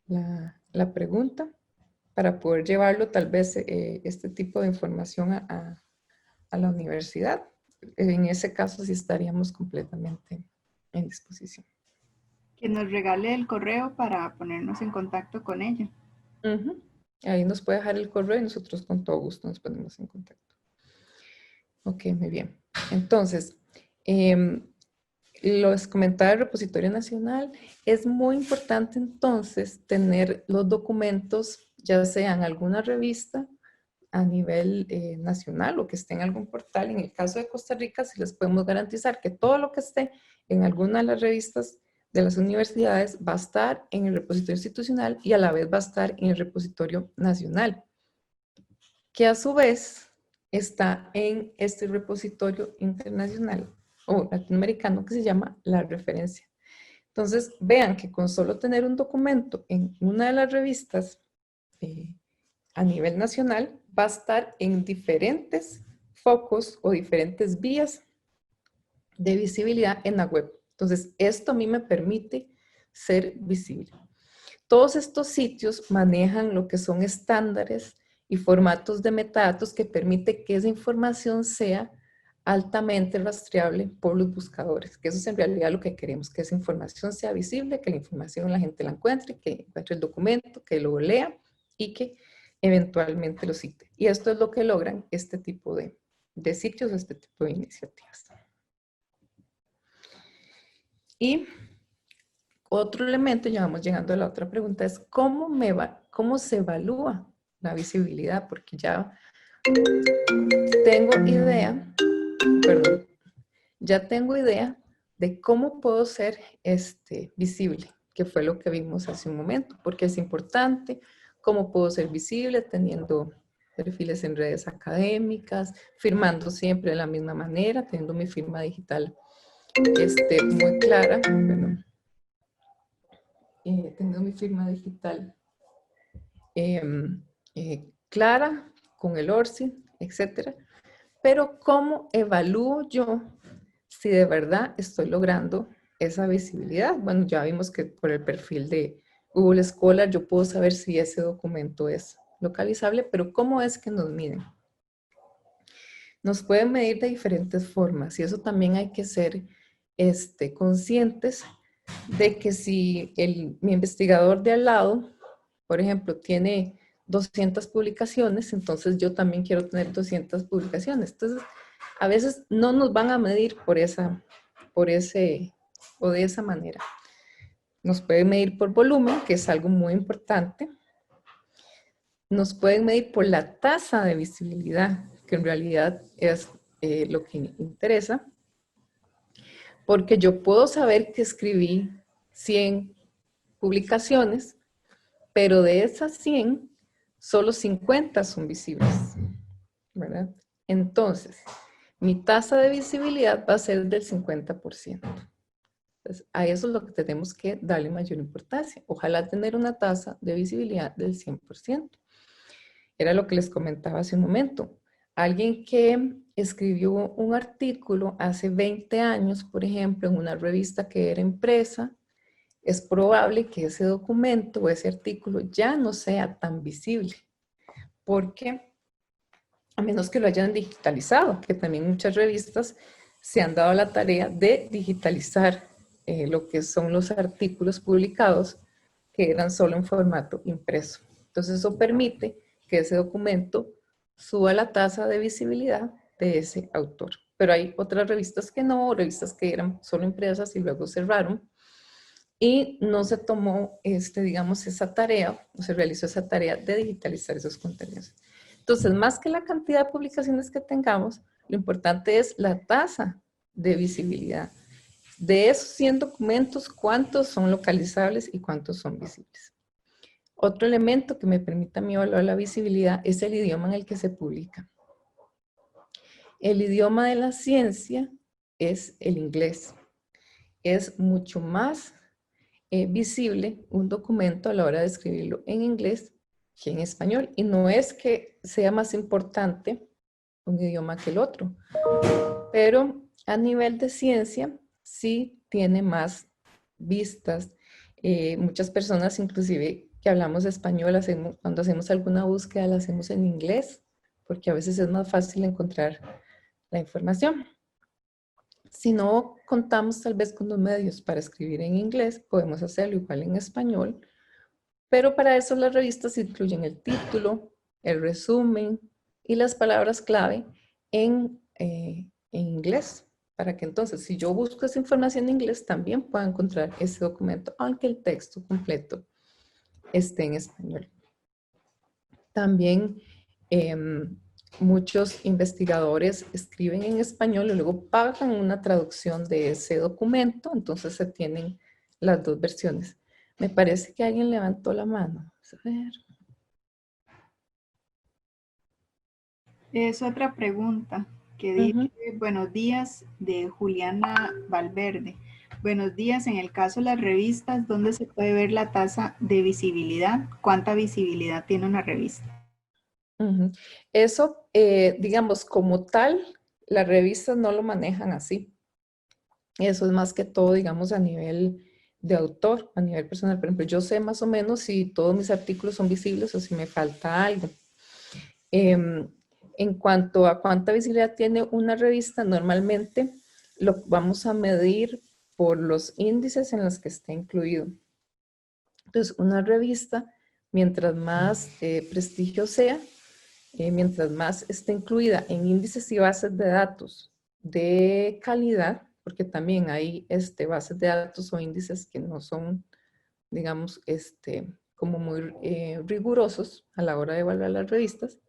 la pregunta para poder llevarlo tal vez este tipo de información a la universidad. En ese caso sí estaríamos completamente en disposición. Que nos regale el correo para ponernos en contacto con ella. Ahí nos puede dejar el correo y nosotros con todo gusto nos ponemos en contacto. Ok, muy bien. Entonces, los comentarios del repositorio nacional, es muy importante entonces tener los documentos, ya sea en alguna revista a nivel nacional o que esté en algún portal. En el caso de Costa Rica, sí les podemos garantizar que todo lo que esté en alguna de las revistas de las universidades va a estar en el repositorio institucional y a la vez va a estar en el repositorio nacional, que a su vez está en este repositorio internacional o latinoamericano que se llama la referencia. Entonces, vean que con solo tener un documento en una de las revistas a nivel nacional, va a estar en diferentes focos o diferentes vías de visibilidad en la web. Entonces, esto a mí me permite ser visible. Todos estos sitios manejan lo que son estándares y formatos de metadatos que permite que esa información sea altamente rastreable por los buscadores, que eso es en realidad lo que queremos, que esa información sea visible, que la información la gente la encuentre, que encuentre el documento, que lo lea y que eventualmente lo cite. Y esto es lo que logran este tipo de sitios, este tipo de iniciativas. Y otro elemento, ya vamos llegando a la otra pregunta, es ¿cómo se evalúa la visibilidad? Porque ya tengo idea, ya tengo idea de cómo puedo ser visible, que fue lo que vimos hace un momento, porque es importante cómo puedo ser visible teniendo perfiles en redes académicas, firmando siempre de la misma manera, teniendo mi firma digital muy clara, perdón. Teniendo mi firma digital clara, con el ORCID, etcétera. Pero ¿cómo evalúo yo si de verdad estoy logrando esa visibilidad? Bueno, ya vimos que por el perfil de Google Scholar yo puedo saber si ese documento es localizable, pero ¿cómo es que nos miden? Nos pueden medir de diferentes formas y eso también hay que ser conscientes de que si mi investigador de al lado, por ejemplo, tiene 200 publicaciones, entonces yo también quiero tener 200 publicaciones. Entonces, a veces no nos van a medir o de esa manera. Nos pueden medir por volumen, que es algo muy importante. Nos pueden medir por la tasa de visibilidad, que en realidad es lo que interesa. Porque yo puedo saber que escribí 100 publicaciones, pero de esas 100, solo 50 son visibles, ¿verdad? Entonces, mi tasa de visibilidad va a ser del 50%. Entonces, a eso es lo que tenemos que darle mayor importancia. Ojalá tener una tasa de visibilidad del 100%. Era lo que les comentaba hace un momento. Alguien que escribió un artículo hace 20 años, por ejemplo, en una revista que era impresa, es probable que ese documento o ese artículo ya no sea tan visible, porque a menos que lo hayan digitalizado, que también muchas revistas se han dado la tarea de digitalizar lo que son los artículos publicados que eran solo en formato impreso. Entonces eso permite que ese documento suba la tasa de visibilidad de ese autor. Pero hay otras revistas que no, revistas que eran solo impresas y luego cerraron. Y no se tomó, digamos, esa tarea, o se realizó esa tarea de digitalizar esos contenidos. Entonces, más que la cantidad de publicaciones que tengamos, lo importante es la tasa de visibilidad. De esos 100 documentos, ¿cuántos son localizables y cuántos son visibles? Otro elemento que me permite a mí evaluar la visibilidad es el idioma en el que se publica. El idioma de la ciencia es el inglés. Es mucho más visible un documento a la hora de escribirlo en inglés que en español. Y no es que sea más importante un idioma que el otro, pero a nivel de ciencia sí tiene más vistas. Muchas personas, inclusive que hablamos español, cuando hacemos alguna búsqueda la hacemos en inglés, porque a veces es más fácil encontrar la información. Si no contamos tal vez con los medios para escribir en inglés, podemos hacerlo igual en español, pero para eso las revistas incluyen el título, el resumen y las palabras clave en inglés, para que entonces si yo busco esa información en inglés también pueda encontrar ese documento, aunque el texto completo esté en español. También muchos investigadores escriben en español y luego pagan una traducción de ese documento, entonces se tienen las dos versiones. Me parece que alguien levantó la mano. Vamos a ver. Es otra pregunta que dice, buenos días, de Juliana Valverde. Buenos días, en el caso de las revistas, ¿dónde se puede ver la tasa de visibilidad? ¿Cuánta visibilidad tiene una revista? Eso, digamos, como tal, las revistas no lo manejan así. Eso es más que todo, digamos, a nivel de autor, a nivel personal. Por ejemplo, yo sé más o menos si todos mis artículos son visibles o si me falta algo. En cuanto a cuánta visibilidad tiene una revista, normalmente lo vamos a medir por los índices en los que está incluido. Entonces, una revista, mientras más prestigio sea, mientras más esté incluida en índices y bases de datos de calidad, porque también hay bases de datos o índices que no son, digamos, como muy rigurosos a la hora de evaluar las revistas.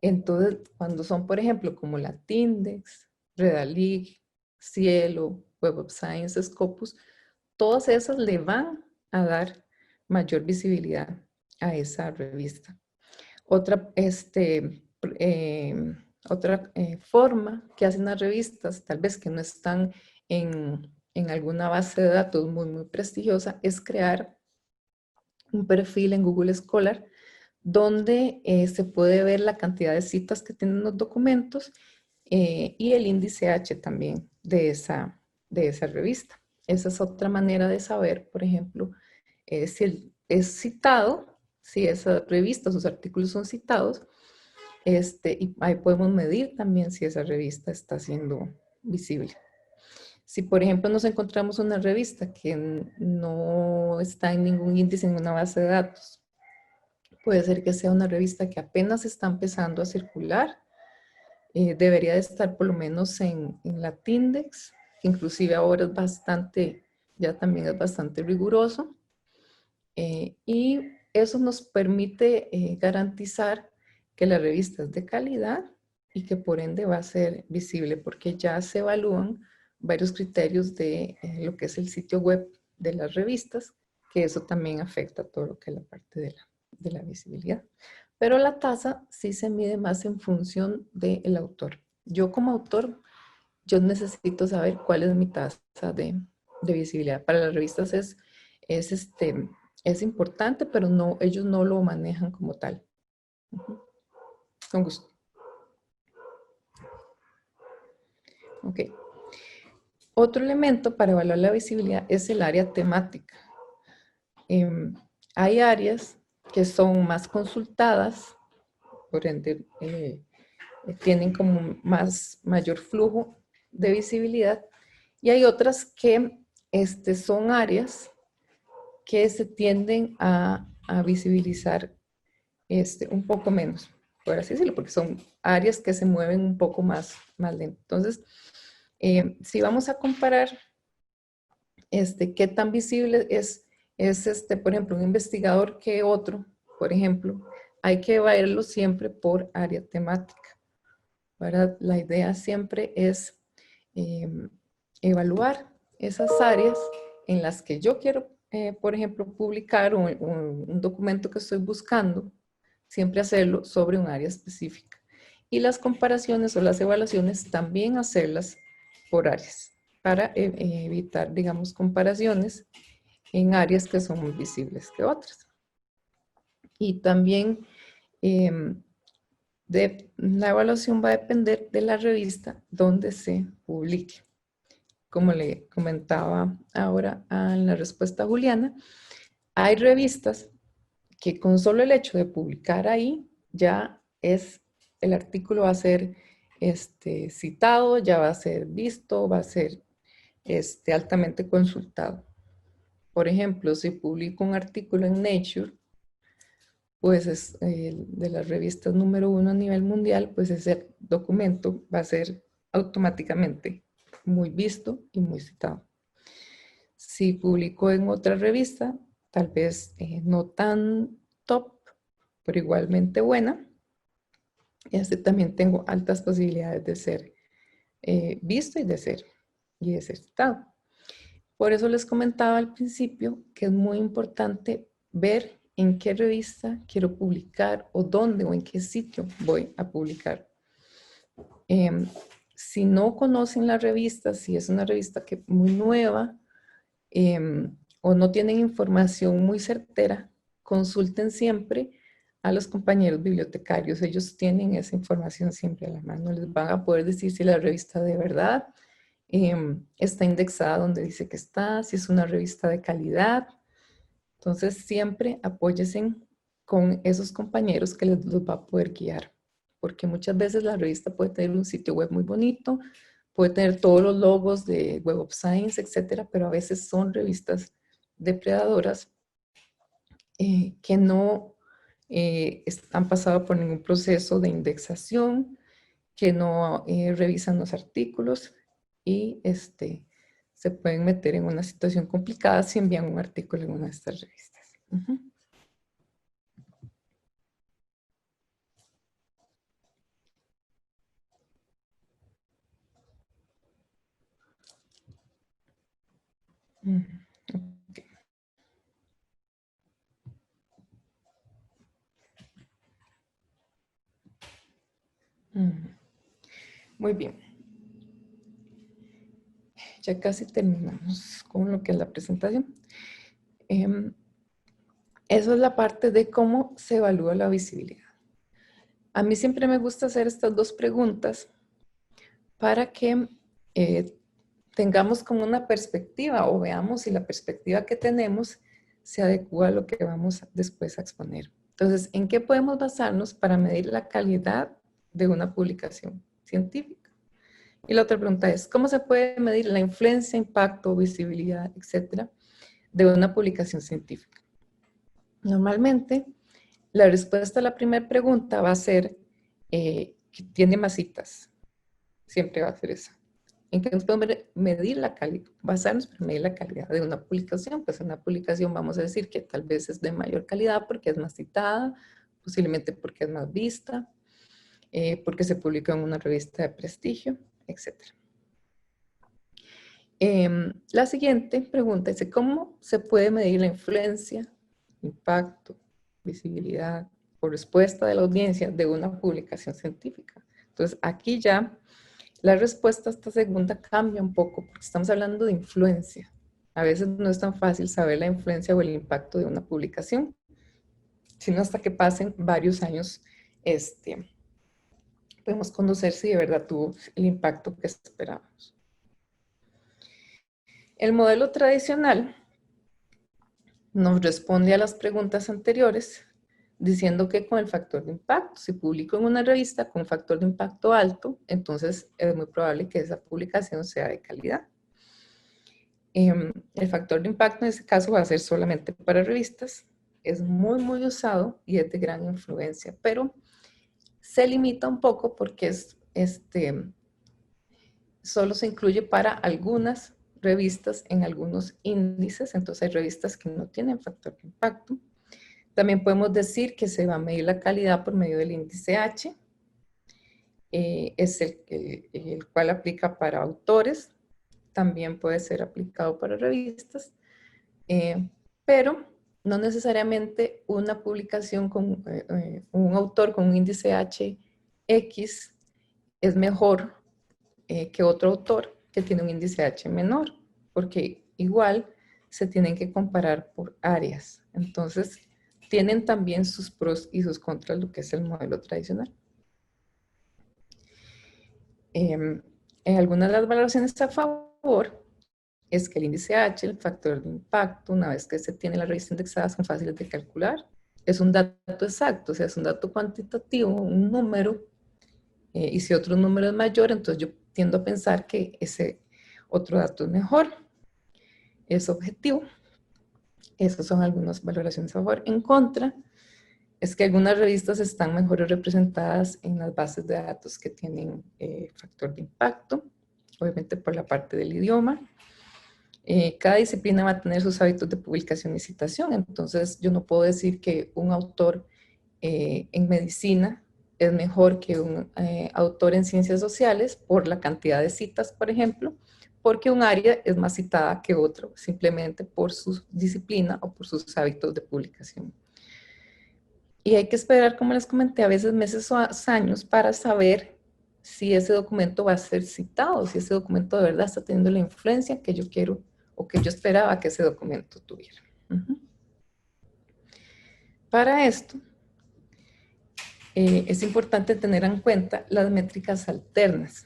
Entonces, cuando son, por ejemplo, como la Tindex, Redalig, Cielo, Web of Science, Scopus, todas esas le van a dar mayor visibilidad a esa revista. Otra, forma que hacen las revistas, tal vez que no están en alguna base de datos muy prestigiosa, es crear un perfil en Google Scholar donde se puede ver la cantidad de citas que tienen los documentos y el índice H también de esa revista. Esa es otra manera de saber, por ejemplo, si es citado, si esa revista, sus artículos son citados, y ahí podemos medir también si esa revista está siendo visible. Si, por ejemplo, nos encontramos una revista que no está en ningún índice, en una base de datos, puede ser que sea una revista que apenas está empezando a circular, debería de estar por lo menos en la Tindex, que inclusive ahora es bastante, ya también es bastante riguroso, y eso nos permite garantizar que la revista es de calidad y que por ende va a ser visible, porque ya se evalúan varios criterios de lo que es el sitio web de las revistas, que eso también afecta todo lo que es la parte de la visibilidad. Pero la tasa sí se mide más en función del autor. Yo como autor, yo necesito saber cuál es mi tasa de visibilidad. Para las revistas es importante, pero no, ellos no lo manejan como tal. Con gusto. Ok. Otro elemento para evaluar la visibilidad es el área temática. Hay áreas que son más consultadas, por ende tienen como mayor flujo de visibilidad, y hay otras que son áreas que se tienden a visibilizar un poco menos. por así decirlo, porque son áreas que se mueven un poco más lento. Entonces, si vamos a comparar qué tan visible es por ejemplo, un investigador que otro, por ejemplo, hay que evaluarlo siempre por área temática, ¿verdad? La idea siempre es evaluar esas áreas en las que yo quiero, por ejemplo, publicar un documento que estoy buscando, siempre hacerlo sobre un área específica. Y las comparaciones o las evaluaciones también hacerlas por áreas, para evitar, digamos, comparaciones en áreas que son más visibles que otras. Y también la evaluación va a depender de la revista donde se publique. Como le comentaba ahora en la respuesta a Juliana, hay revistas que con solo el hecho de publicar ahí, ya el artículo va a ser citado, ya va a ser visto, va a ser altamente consultado. Por ejemplo, si publico un artículo en Nature, pues es de las revistas número 1 a nivel mundial, pues ese documento va a ser automáticamente muy visto y muy citado. Si publico en otra revista, tal vez no tan top, pero igualmente buena, también tengo altas posibilidades de ser visto y de ser citado. Por eso les comentaba al principio que es muy importante ver en qué revista quiero publicar o dónde o en qué sitio voy a publicar. Si no conocen la revista, si es una revista que muy nueva o no tienen información muy certera, consulten siempre a los compañeros bibliotecarios. Ellos tienen esa información siempre a la mano. Les van a poder decir si la revista de verdad está indexada donde dice que está, si es una revista de calidad. Entonces siempre apóyense con esos compañeros que los va a poder guiar, porque muchas veces la revista puede tener un sitio web muy bonito, puede tener todos los logos de Web of Science, etcétera, pero a veces son revistas depredadoras que no han pasado por ningún proceso de indexación, que no revisan los artículos y se pueden meter en una situación complicada si envían un artículo en una de estas revistas. Okay. Muy bien. Ya casi terminamos con lo que es la presentación. Eso es la parte de cómo se evalúa la visibilidad. A mí siempre me gusta hacer estas dos preguntas para que tengamos como una perspectiva o veamos si la perspectiva que tenemos se adecua a lo que vamos después a exponer. Entonces, ¿en qué podemos basarnos para medir la calidad de una publicación científica? Y la otra pregunta es, ¿cómo se puede medir la influencia, impacto, visibilidad, etcétera, de una publicación científica? Normalmente, la respuesta a la primera pregunta va a ser que tiene más citas. Siempre va a ser esa. ¿En qué nos podemos medir la calidad? Basarnos para medir la calidad de una publicación. Pues una publicación vamos a decir que tal vez es de mayor calidad porque es más citada, posiblemente porque es más vista, porque se publica en una revista de prestigio, etc. La siguiente pregunta es, ¿cómo se puede medir la influencia, impacto, visibilidad o respuesta de la audiencia de una publicación científica? Entonces, aquí ya la respuesta a esta segunda cambia un poco porque estamos hablando de influencia. A veces no es tan fácil saber la influencia o el impacto de una publicación, sino hasta que pasen varios años podemos conocer si de verdad tuvo el impacto que esperábamos. El modelo tradicional nos responde a las preguntas anteriores diciendo que con el factor de impacto, si publico en una revista con un factor de impacto alto, entonces es muy probable que esa publicación sea de calidad. El factor de impacto en este caso va a ser solamente para revistas, es muy usado y es de gran influencia, pero se limita un poco porque solo se incluye para algunas revistas en algunos índices, entonces hay revistas que no tienen factor de impacto. También podemos decir que se va a medir la calidad por medio del índice H, es el cual aplica para autores, también puede ser aplicado para revistas, pero no necesariamente una publicación con un autor con un índice H X es mejor que otro autor que tiene un índice H menor, porque igual se tienen que comparar por áreas. Entonces, tienen también sus pros y sus contras lo que es el modelo tradicional. En algunas de las valoraciones a favor es que el índice H, el factor de impacto, una vez que se tiene la revista indexada, son fáciles de calcular. Es un dato exacto, o sea, es un dato cuantitativo, un número, y si otro número es mayor, entonces yo tiendo a pensar que ese otro dato es mejor. Es objetivo. Esas son algunas valoraciones a favor. En contra, es que algunas revistas están mejor representadas en las bases de datos que tienen factor de impacto, obviamente por la parte del idioma. Cada disciplina va a tener sus hábitos de publicación y citación, entonces yo no puedo decir que un autor en medicina es mejor que un autor en ciencias sociales por la cantidad de citas, por ejemplo, porque un área es más citada que otro, simplemente por su disciplina o por sus hábitos de publicación. Y hay que esperar, como les comenté, a veces meses o años para saber si ese documento va a ser citado, si ese documento de verdad está teniendo la influencia que yo quiero o que yo esperaba que ese documento tuviera. Para esto, es importante tener en cuenta las métricas alternas,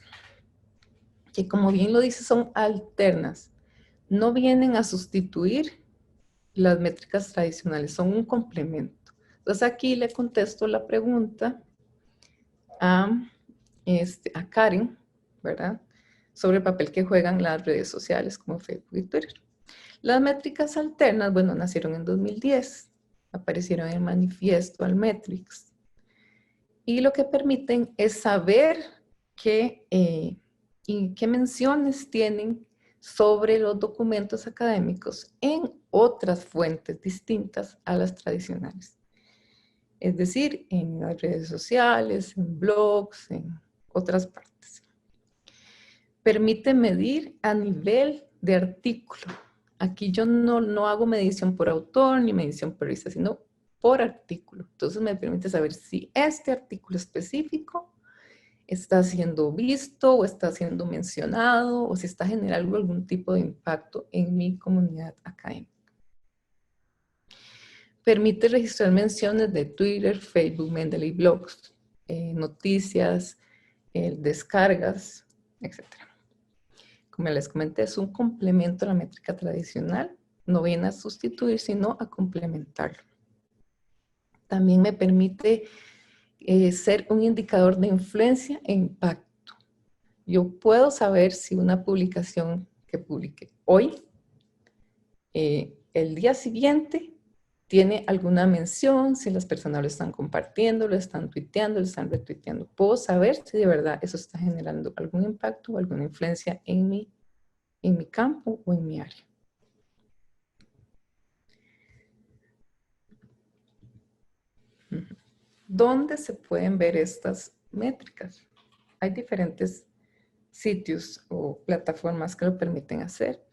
que como bien lo dice, son alternas. No vienen a sustituir las métricas tradicionales, son un complemento. Entonces aquí le contesto la pregunta a Karen, ¿verdad? Sobre el papel que juegan las redes sociales como Facebook y Twitter. Las métricas alternas, bueno, nacieron en 2010, aparecieron en el manifiesto Altmetrics, y lo que permiten es saber qué menciones tienen sobre los documentos académicos en otras fuentes distintas a las tradicionales. Es decir, en las redes sociales, en blogs, en otras partes. Permite medir a nivel de artículo. Aquí yo no hago medición por autor ni medición por revista, sino por artículo. Entonces me permite saber si este artículo específico está siendo visto o está siendo mencionado o si está generando algún tipo de impacto en mi comunidad académica. Permite registrar menciones de Twitter, Facebook, Mendeley, blogs, noticias, descargas, etc. Como les comenté, es un complemento a la métrica tradicional. No viene a sustituir, sino a complementarlo. También me permite ser un indicador de influencia e impacto. Yo puedo saber si una publicación que publique hoy, el día siguiente, tiene alguna mención, si las personas lo están compartiendo, lo están tuiteando, lo están retuiteando. Puedo saber si de verdad eso está generando algún impacto o alguna influencia en mi campo o en mi área. ¿Dónde se pueden ver estas métricas? Hay diferentes sitios o plataformas que lo permiten hacer.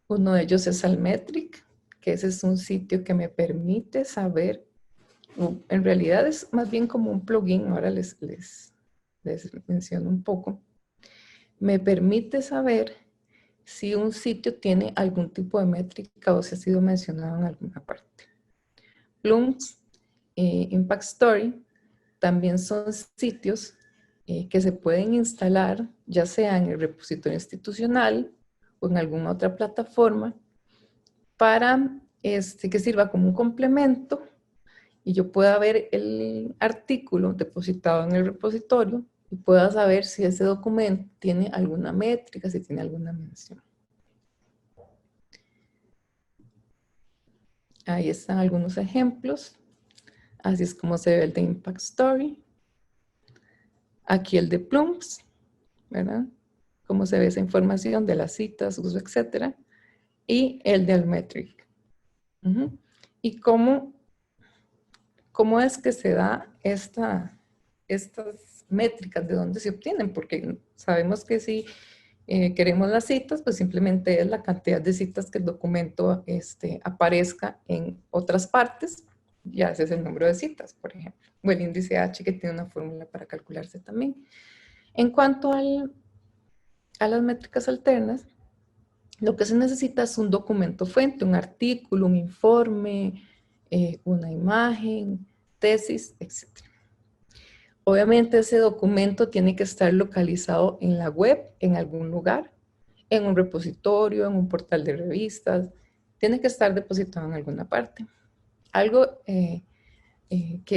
Uno de ellos es Altmetric, que ese es un sitio que me permite saber, en realidad es más bien como un plugin, ahora les menciono un poco. Me permite saber si un sitio tiene algún tipo de métrica o si ha sido mencionado en alguna parte. Bloom's, Impact Story, también son sitios que se pueden instalar, ya sea en el repositorio institucional o en alguna otra plataforma, para que sirva como un complemento y yo pueda ver el artículo depositado en el repositorio y pueda saber si ese documento tiene alguna métrica, si tiene alguna mención. Ahí están algunos ejemplos. Así es como se ve el de Impact Story. Aquí el de Plums, ¿verdad? Cómo se ve esa información de las citas, uso, etcétera. Y el de Almetric. Y cómo es que se da estas métricas, de dónde se obtienen, porque sabemos que si queremos las citas, pues simplemente es la cantidad de citas que el documento aparezca en otras partes, ya ese es el número de citas, por ejemplo, o el índice H, que tiene una fórmula para calcularse también. En cuanto a las métricas alternas, lo que se necesita es un documento fuente, un artículo, un informe, una imagen, tesis, etc. Obviamente ese documento tiene que estar localizado en la web, en algún lugar, en un repositorio, en un portal de revistas, tiene que estar depositado en alguna parte. Algo que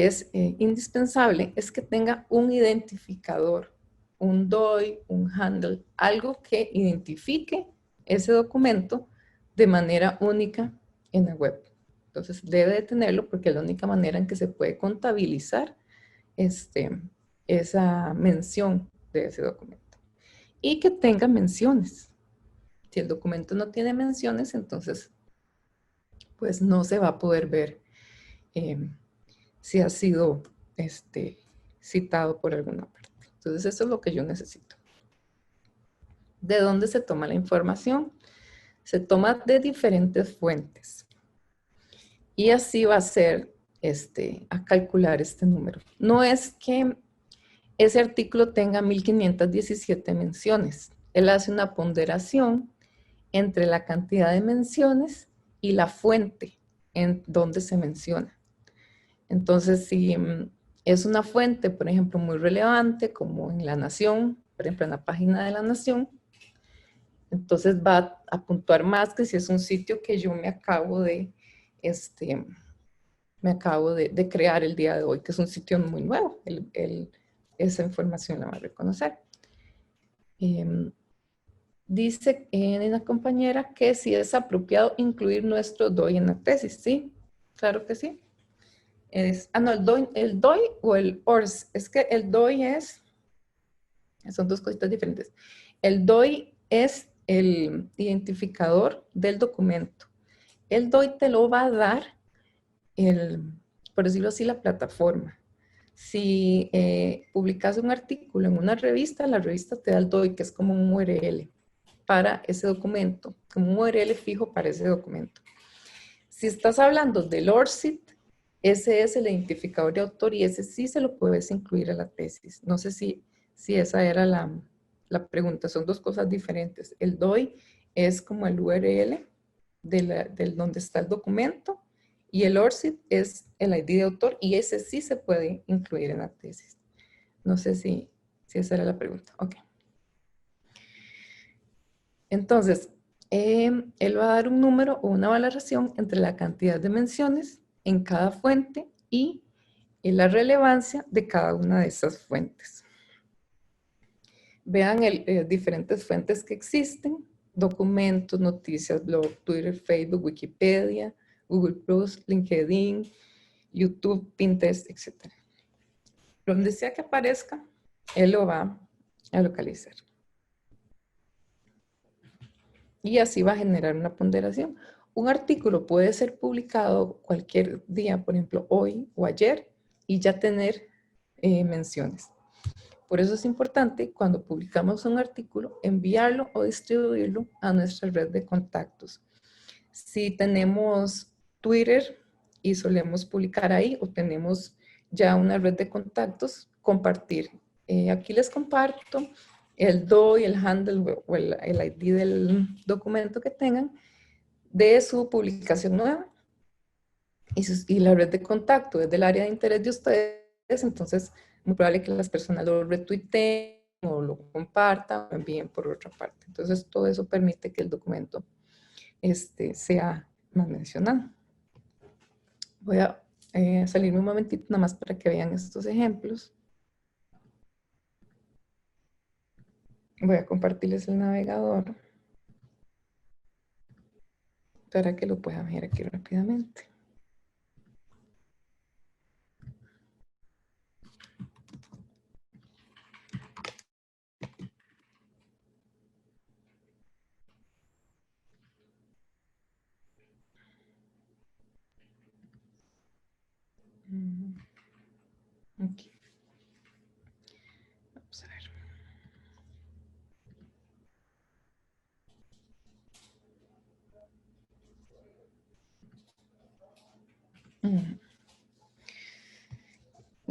es indispensable es que tenga un identificador, un DOI, un handle, algo que identifique ese documento de manera única en la web. Entonces debe de tenerlo porque es la única manera en que se puede contabilizar esa mención de ese documento. Y que tenga menciones. Si el documento no tiene menciones, entonces pues no se va a poder ver si ha sido citado por alguna parte. Entonces eso es lo que yo necesito. ¿De dónde se toma la información? Se toma de diferentes fuentes. Y así va a ser a calcular este número. No es que ese artículo tenga 1517 menciones. Él hace una ponderación entre la cantidad de menciones y la fuente en donde se menciona. Entonces, si es una fuente, por ejemplo, muy relevante, como en La Nación, por ejemplo, en la página de La Nación, entonces va a puntuar más que si es un sitio que yo me acabo de crear el día de hoy, que es un sitio muy nuevo. Esa información la va a reconocer. Dice la compañera que si es apropiado incluir nuestro DOI en la tesis. Sí, claro que sí. No, el DOI o el ORS. Es que el DOI son dos cositas diferentes. El DOI es el identificador del documento. El DOI te lo va a dar, por decirlo así, la plataforma. Si publicas un artículo en una revista, la revista te da el DOI, que es como un URL para ese documento, como un URL fijo para ese documento. Si estás hablando del ORCID, ese es el identificador de autor y ese sí se lo puedes incluir a la tesis. No sé si esa era la pregunta, son dos cosas diferentes. El DOI es como el URL del donde está el documento y el ORCID es el ID de autor y ese sí se puede incluir en la tesis. No sé si esa era la pregunta. Ok. Entonces, él va a dar un número o una valoración entre la cantidad de menciones en cada fuente y la relevancia de cada una de esas fuentes. Vean diferentes fuentes que existen: documentos, noticias, blog, Twitter, Facebook, Wikipedia, Google+, LinkedIn, YouTube, Pinterest, etc. Donde sea que aparezca, él lo va a localizar. Y así va a generar una ponderación. Un artículo puede ser publicado cualquier día, por ejemplo, hoy o ayer, y ya tener menciones. Por eso es importante, cuando publicamos un artículo, enviarlo o distribuirlo a nuestra red de contactos. Si tenemos Twitter y solemos publicar ahí, o tenemos ya una red de contactos, compartir. Aquí les comparto el DOI, el handle o el ID del documento que tengan de su publicación nueva y la red de contacto es del área de interés de ustedes, entonces muy probable que las personas lo retuiteen o lo compartan o envíen por otra parte. Entonces todo eso permite que el documento sea más mencionado. Voy a salirme un momentito nada más para que vean estos ejemplos. Voy a compartirles el navegador para que lo puedan ver aquí rápidamente.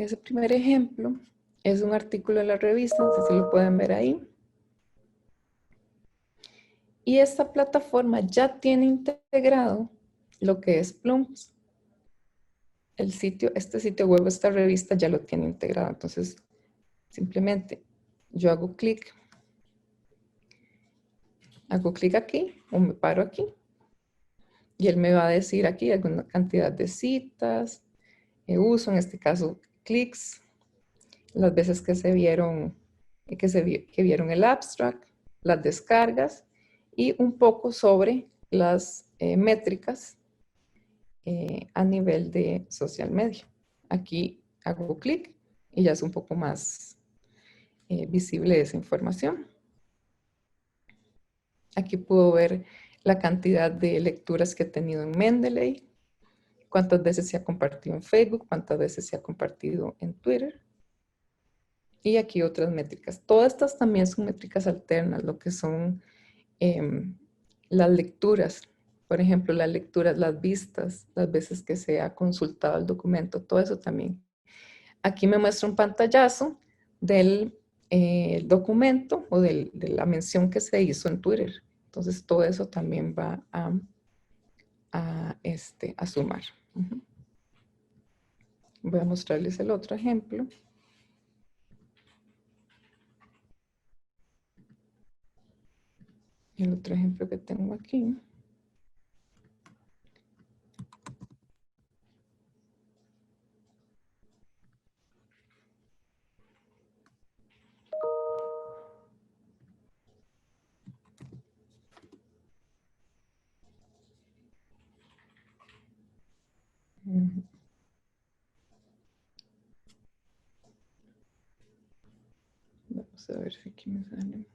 ese primer ejemplo es un artículo de la revista, no sé si lo pueden ver ahí. Y esta plataforma ya tiene integrado lo que es Plums. Este sitio web, esta revista ya lo tiene integrado. Entonces, simplemente yo hago clic aquí o me paro aquí y él me va a decir aquí alguna cantidad de citas, uso, en este caso clics, las veces que se vieron, que vieron el abstract, las descargas y un poco sobre las métricas a nivel de social media. Aquí hago clic y ya es un poco más visible esa información. Aquí puedo ver la cantidad de lecturas que he tenido en Mendeley, cuántas veces se ha compartido en Facebook, cuántas veces se ha compartido en Twitter. Y aquí otras métricas. Todas estas también son métricas alternas, lo que son las lecturas. Por ejemplo, las lecturas, las vistas, las veces que se ha consultado el documento, todo eso también. Aquí me muestra un pantallazo del documento o de la mención que se hizo en Twitter. Entonces, todo eso también va a sumar. Voy a mostrarles el otro ejemplo. El otro ejemplo que tengo aquí. Vamos a ver si aquí me sale.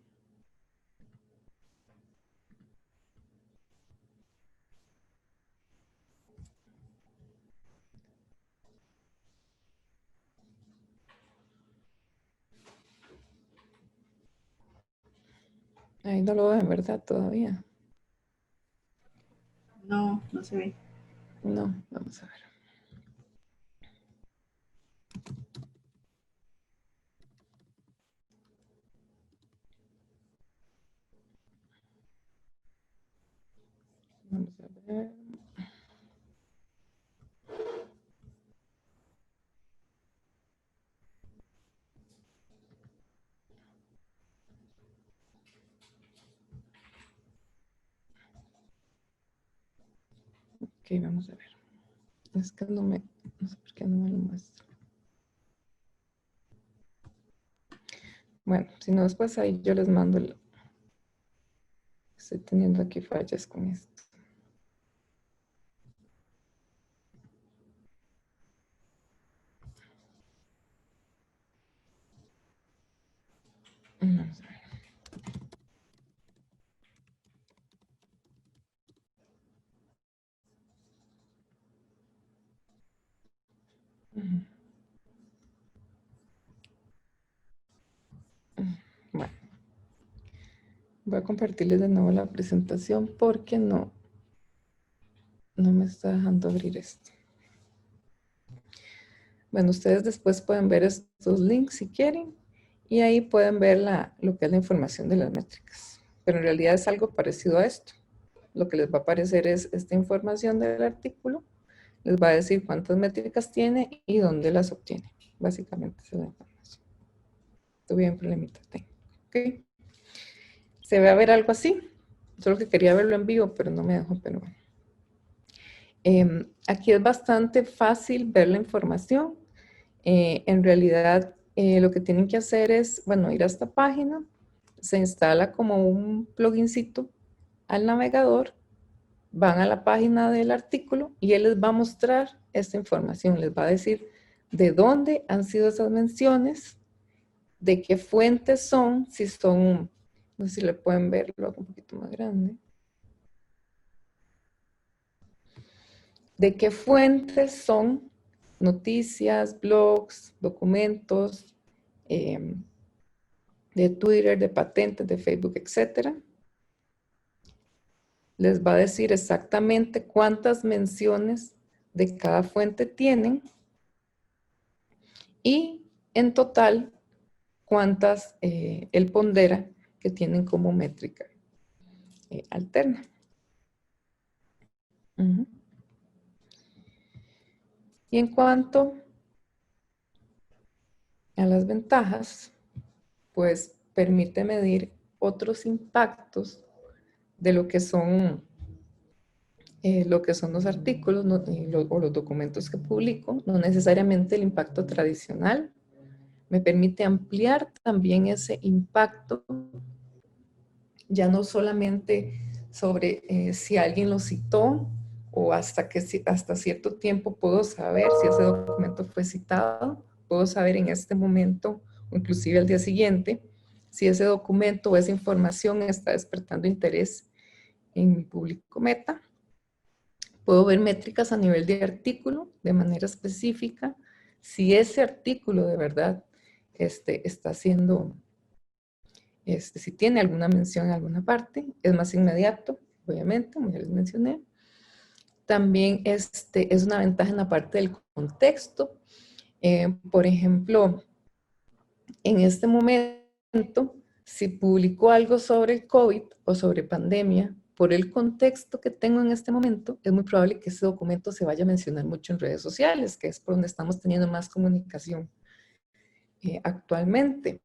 Ahí no lo ven, ¿verdad? Todavía. No, no se ve. No, vamos a ver. Vamos a ver. Ok, vamos a ver. Es que no sé por qué no me lo muestra. Bueno, si no, después ahí yo les mando el... Estoy teniendo aquí fallas con esto. Vamos a ver. Bueno, voy a compartirles de nuevo la presentación porque no me está dejando abrir esto. Bueno, ustedes después pueden ver estos links si quieren y ahí pueden ver lo que es la información de las métricas. Pero en realidad es algo parecido a esto. Lo que les va a aparecer es esta información del artículo. Les va a decir cuántas métricas tiene y dónde las obtiene. Básicamente esa es la información. Tuve un problemita técnico. ¿Okay? Se va a ver algo así. Solo que quería verlo en vivo, pero no me dejó, pero bueno. Aquí es bastante fácil ver la información. En realidad, lo que tienen que hacer es, bueno, ir a esta página. Se instala como un plugincito al navegador. Van a la página del artículo y él les va a mostrar esta información. Les va a decir de dónde han sido esas menciones, de qué fuentes son, si son, no sé si le pueden ver, lo hago un poquito más grande. De qué fuentes son noticias, blogs, documentos, de Twitter, de patentes, de Facebook, etcétera. Les va a decir exactamente cuántas menciones de cada fuente tienen y en total cuántas él pondera que tienen como métrica alterna. Y en cuanto a las ventajas, pues permite medir otros impactos de lo que son los artículos o los documentos que publico, no necesariamente el impacto tradicional. Me permite ampliar también ese impacto, ya no solamente sobre si alguien lo citó o hasta cierto tiempo puedo saber si ese documento fue citado, puedo saber en este momento o inclusive al día siguiente si ese documento o esa información está despertando interés en mi público meta. Puedo ver métricas a nivel de artículo de manera específica, si ese artículo de verdad está haciendo, si tiene alguna mención en alguna parte, es más inmediato, obviamente, como ya les mencioné. También es una ventaja en la parte del contexto. Por ejemplo, en este momento, si publico algo sobre el COVID o sobre pandemia, por el contexto que tengo en este momento, es muy probable que ese documento se vaya a mencionar mucho en redes sociales, que es por donde estamos teniendo más comunicación actualmente.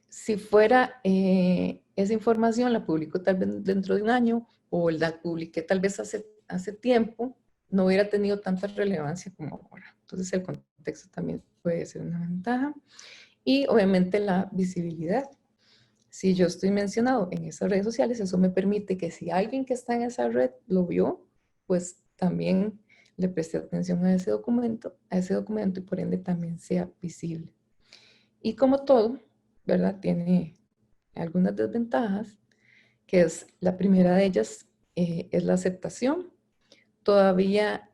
Si fuera esa información, la publico tal vez dentro de un año o la publiqué tal vez hace tiempo, no hubiera tenido tanta relevancia como ahora. Entonces el contexto también puede ser una ventaja. Y obviamente la visibilidad. Si yo estoy mencionado en esas redes sociales, eso me permite que si alguien que está en esa red lo vio, pues también le preste atención a ese documento y por ende también sea visible. Y como todo, ¿verdad? Tiene algunas desventajas, que es la primera de ellas, es la aceptación. Todavía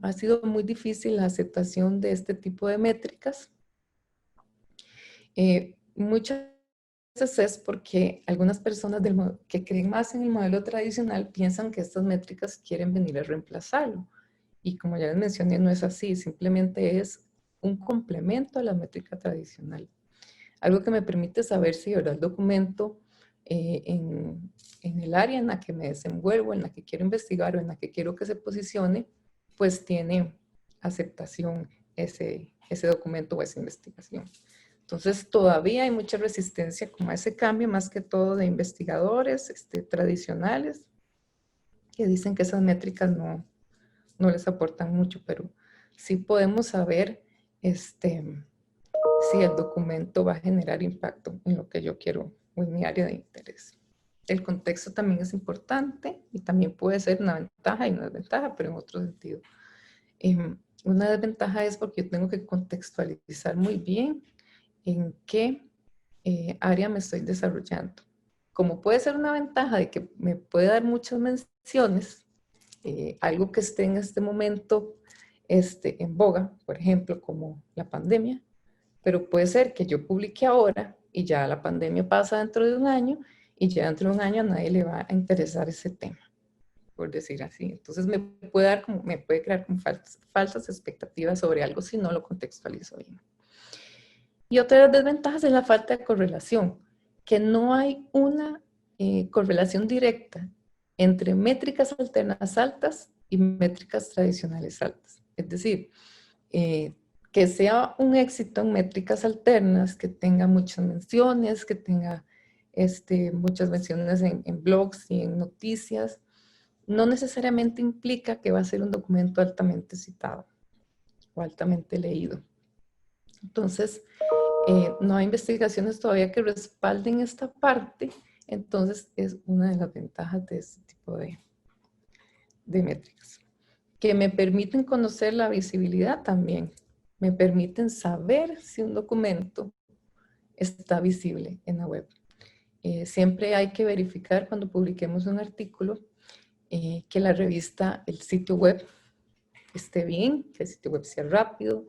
ha sido muy difícil la aceptación de este tipo de métricas. Muchas veces es porque algunas personas que creen más en el modelo tradicional piensan que estas métricas quieren venir a reemplazarlo. Y como ya les mencioné, no es así, simplemente es un complemento a la métrica tradicional. Algo que me permite saber si ahora el documento en el área en la que me desenvuelvo, en la que quiero investigar o en la que quiero que se posicione, pues tiene aceptación ese documento o esa investigación. Entonces todavía hay mucha resistencia como a ese cambio, más que todo de investigadores tradicionales, que dicen que esas métricas no les aportan mucho, pero sí podemos saber si el documento va a generar impacto en lo que yo quiero o en mi área de interés. El contexto también es importante y también puede ser una ventaja y una desventaja, pero en otro sentido. Una desventaja es porque yo tengo que contextualizar muy bien en qué área me estoy desarrollando. Como puede ser una ventaja de que me puede dar muchas menciones, algo que esté en este momento en boga, por ejemplo, como la pandemia, pero puede ser que yo publique ahora y ya la pandemia pasa dentro de un año y ya dentro de un año a nadie le va a interesar ese tema, por decir así. Entonces me puede crear como falsas expectativas sobre algo si no lo contextualizo bien. Y otra de las desventajas es la falta de correlación, que no hay una correlación directa entre métricas alternas altas y métricas tradicionales altas. Es decir, que sea un éxito en métricas alternas, que tenga muchas menciones, que tenga muchas menciones en blogs y en noticias, no necesariamente implica que va a ser un documento altamente citado o altamente leído. Entonces, no hay investigaciones todavía que respalden esta parte, entonces es una de las ventajas de este tipo de métricas. Que me permiten conocer la visibilidad también, me permiten saber si un documento está visible en la web. Siempre hay que verificar cuando publiquemos un artículo que la revista, el sitio web esté bien, que el sitio web sea rápido,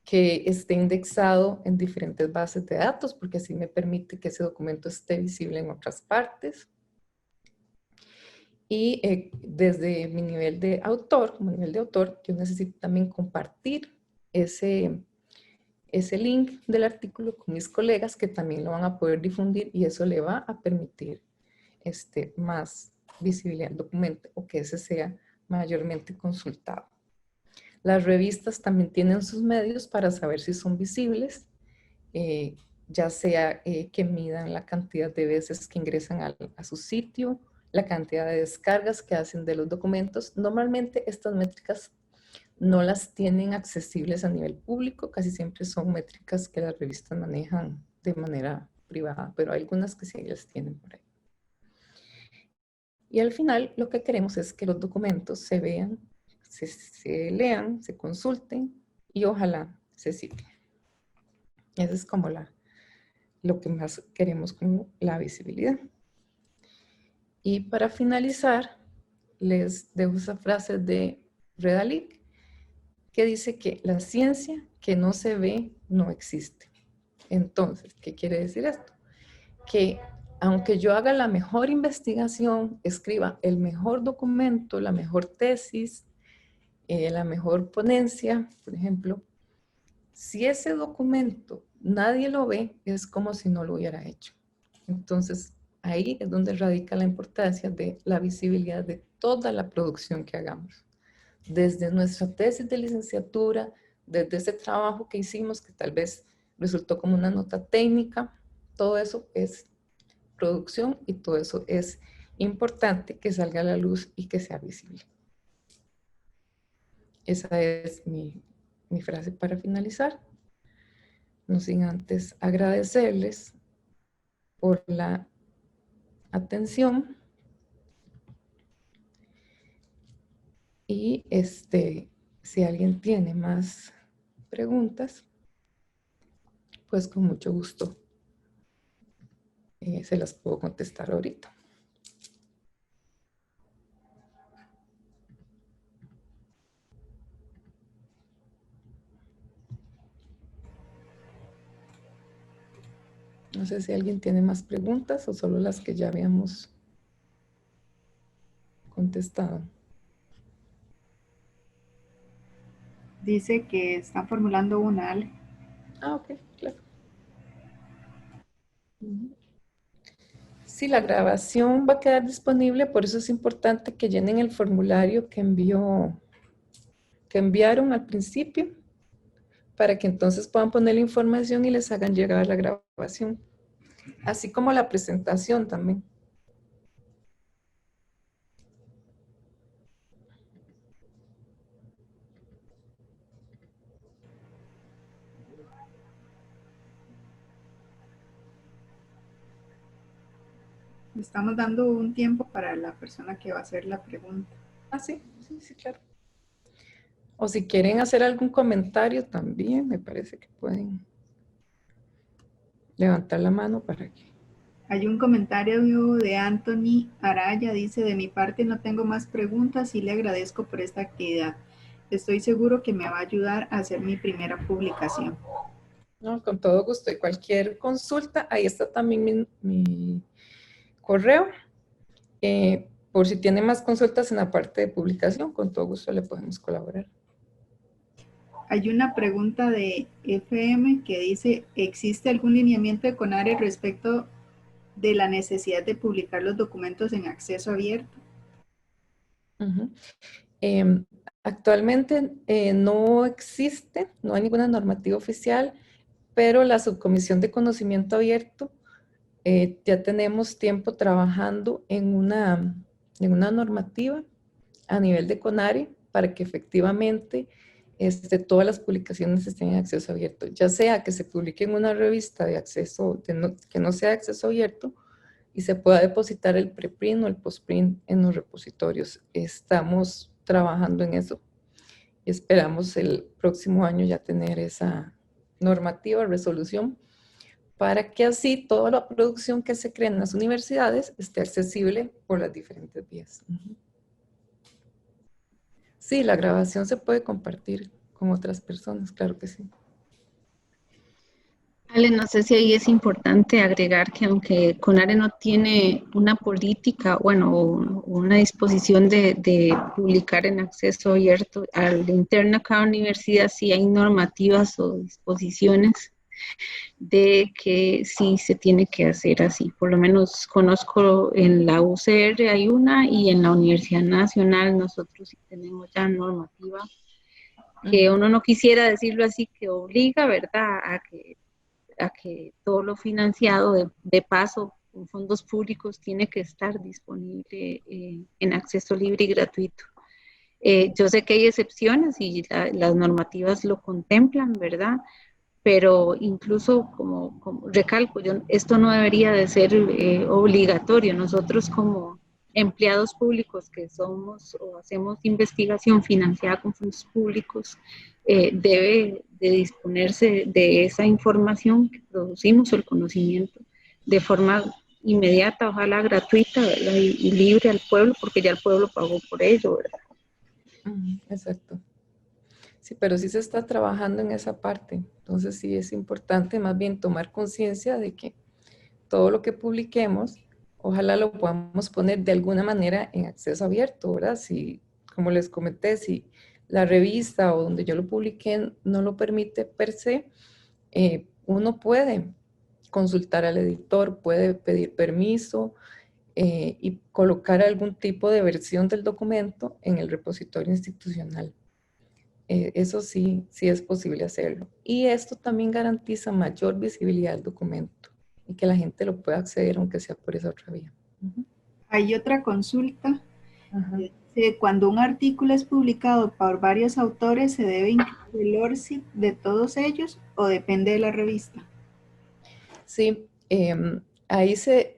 que esté indexado en diferentes bases de datos, porque así me permite que ese documento esté visible en otras partes. Y desde mi nivel de autor, como nivel de autor, yo necesito también compartir ese link del artículo con mis colegas que también lo van a poder difundir y eso le va a permitir más visibilidad al documento o que ese sea mayormente consultado. Las revistas también tienen sus medios para saber si son visibles, ya sea que midan la cantidad de veces que ingresan a su sitio, la cantidad de descargas que hacen de los documentos. Normalmente estas métricas no las tienen accesibles a nivel público, casi siempre son métricas que las revistas manejan de manera privada, pero hay algunas que sí las tienen por ahí. Y al final lo que queremos es que los documentos se vean, se lean, se consulten y ojalá se citen. Eso es como lo que más queremos con la visibilidad. Y para finalizar, les dejo esa frase de Redalic que dice que la ciencia que no se ve no existe. Entonces, ¿qué quiere decir esto? Que aunque yo haga la mejor investigación, escriba el mejor documento, la mejor tesis, la mejor ponencia, por ejemplo, si ese documento nadie lo ve, es como si no lo hubiera hecho. Entonces, ahí es donde radica la importancia de la visibilidad de toda la producción que hagamos. Desde nuestra tesis de licenciatura, desde ese trabajo que hicimos, que tal vez resultó como una nota técnica, todo eso es producción y todo eso es importante que salga a la luz y que sea visible. Esa es mi frase para finalizar. No sin antes agradecerles por la atención y si alguien tiene más preguntas, pues con mucho gusto se las puedo contestar ahorita. No sé si alguien tiene más preguntas o solo las que ya habíamos contestado. Dice que está formulando una, Ale. Ah, ok, claro. Sí, la grabación va a quedar disponible, por eso es importante que llenen el formulario que enviaron al principio, para que entonces puedan poner la información y les hagan llegar la grabación, así como la presentación también. Estamos dando un tiempo para la persona que va a hacer la pregunta. Ah, sí, sí, claro. O si quieren hacer algún comentario también, me parece que pueden levantar la mano para que... Hay un comentario de Anthony Araya, dice, de mi parte no tengo más preguntas y le agradezco por esta actividad. Estoy seguro que me va a ayudar a hacer mi primera publicación. No, con todo gusto. Y cualquier consulta, ahí está también mi correo. Por si tiene más consultas en la parte de publicación, con todo gusto le podemos colaborar. Hay una pregunta de FM que dice, ¿existe algún lineamiento de CONARE respecto de la necesidad de publicar los documentos en acceso abierto? Actualmente no existe, no hay ninguna normativa oficial, pero la Subcomisión de Conocimiento Abierto ya tenemos tiempo trabajando en una normativa a nivel de CONARE para que efectivamente todas las publicaciones estén en acceso abierto, ya sea que se publique en una revista de acceso, que no sea de acceso abierto, y se pueda depositar el preprint o el postprint en los repositorios. Estamos trabajando en eso y esperamos el próximo año ya tener esa normativa, resolución, para que así toda la producción que se cree en las universidades esté accesible por las diferentes vías. Sí, la grabación se puede compartir con otras personas, claro que sí. Ale, no sé si ahí es importante agregar que aunque CONARE no tiene una política, bueno, o una disposición de publicar en acceso abierto al interno de cada universidad, sí hay normativas o disposiciones de que sí se tiene que hacer así. Por lo menos conozco en la UCR hay una y en la Universidad Nacional nosotros sí tenemos ya normativa que uno no quisiera decirlo así, que obliga, ¿verdad?, a que todo lo financiado de paso con fondos públicos tiene que estar disponible en acceso libre y gratuito. Yo sé que hay excepciones y las normativas lo contemplan, ¿verdad? Pero incluso como recalco, esto no debería de ser obligatorio. Nosotros como empleados públicos que somos o hacemos investigación financiada con fondos públicos, debe de disponerse de esa información que producimos o el conocimiento de forma inmediata, ojalá gratuita, ¿verdad? Y libre al pueblo, porque ya el pueblo pagó por ello, ¿verdad? Exacto. Sí, pero sí se está trabajando en esa parte. Entonces sí es importante más bien tomar conciencia de que todo lo que publiquemos, ojalá lo podamos poner de alguna manera en acceso abierto, ¿verdad? Si, como les comenté, si la revista o donde yo lo publiqué no lo permite per se, uno puede consultar al editor, puede pedir permiso y colocar algún tipo de versión del documento en el repositorio institucional. Eso sí, sí es posible hacerlo. Y esto también garantiza mayor visibilidad del documento y que la gente lo pueda acceder aunque sea por esa otra vía. Hay otra consulta. Ajá. Cuando un artículo es publicado por varios autores, ¿se debe incluir el ORCID de todos ellos o depende de la revista? Sí, ahí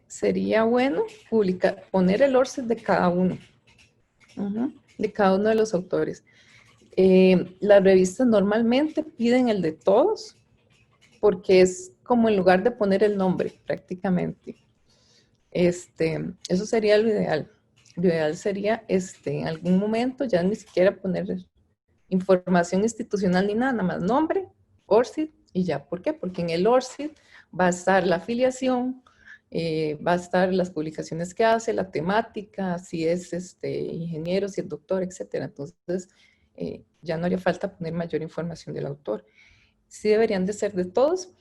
sería bueno poner el ORCID de cada uno, de cada uno de los autores. Las revistas normalmente piden el de todos porque es como en lugar de poner el nombre prácticamente. Eso sería lo ideal. Lo ideal sería en algún momento ya ni siquiera poner información institucional ni nada, nada más nombre, ORCID y ya. ¿Por qué? Porque en el ORCID va a estar la afiliación, va a estar las publicaciones que hace, la temática, si es ingeniero, si es doctor, etcétera. Entonces, ya no haría falta poner mayor información del autor. Sí deberían de ser de todos.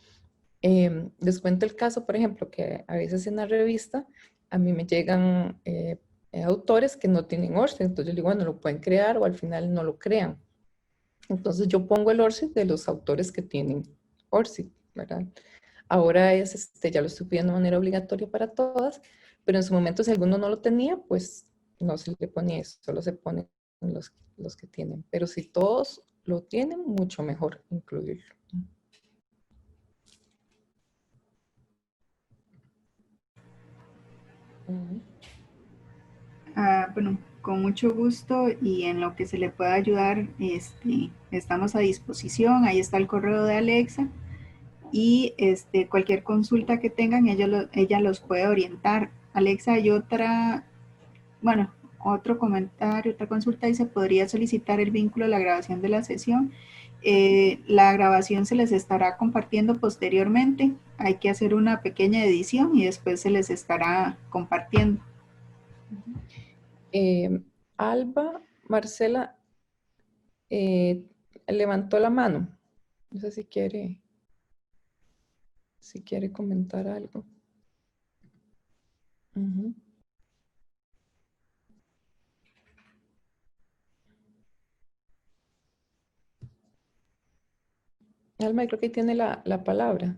Les cuento el caso, por ejemplo, que a veces en la revista a mí me llegan autores que no tienen ORCID, entonces yo digo, bueno, lo pueden crear o al final no lo crean. Entonces yo pongo el ORCID de los autores que tienen ORCID, ¿verdad? Ahora ya lo estoy pidiendo de manera obligatoria para todas, pero en su momento si alguno no lo tenía, pues no se le ponía eso, solo se ponen los que tienen. Pero si todos lo tienen, mucho mejor incluirlo. Bueno, con mucho gusto y en lo que se le pueda ayudar, estamos a disposición. Ahí está el correo de Alexa y cualquier consulta que tengan, ella los puede orientar. Alexa, hay bueno, otro comentario, otra consulta dice, ¿podría solicitar el vínculo de la grabación de la sesión? La grabación se les estará compartiendo posteriormente. Hay que hacer una pequeña edición y después se les estará compartiendo. Alba, Marcela, levantó la mano. No sé si quiere comentar algo. Alma, creo que tiene la palabra.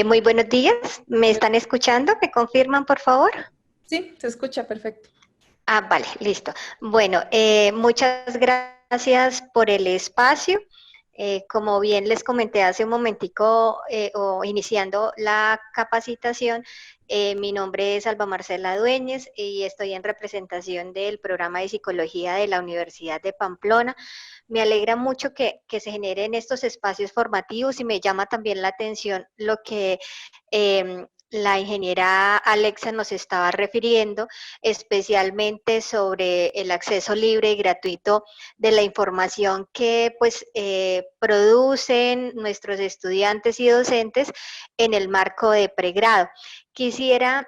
Muy buenos días, ¿me están escuchando? ¿Me confirman, por favor? Sí, se escucha perfecto. Vale, listo. Bueno, muchas gracias por el espacio. Como bien les comenté hace un momentico, o iniciando la capacitación, mi nombre es Alba Marcela Dueñez y estoy en representación del programa de psicología de la Universidad de Pamplona. Me alegra mucho que se generen estos espacios formativos y me llama también la atención lo que la ingeniera Alexa nos estaba refiriendo, especialmente sobre el acceso libre y gratuito de la información que pues producen nuestros estudiantes y docentes en el marco de pregrado. Quisiera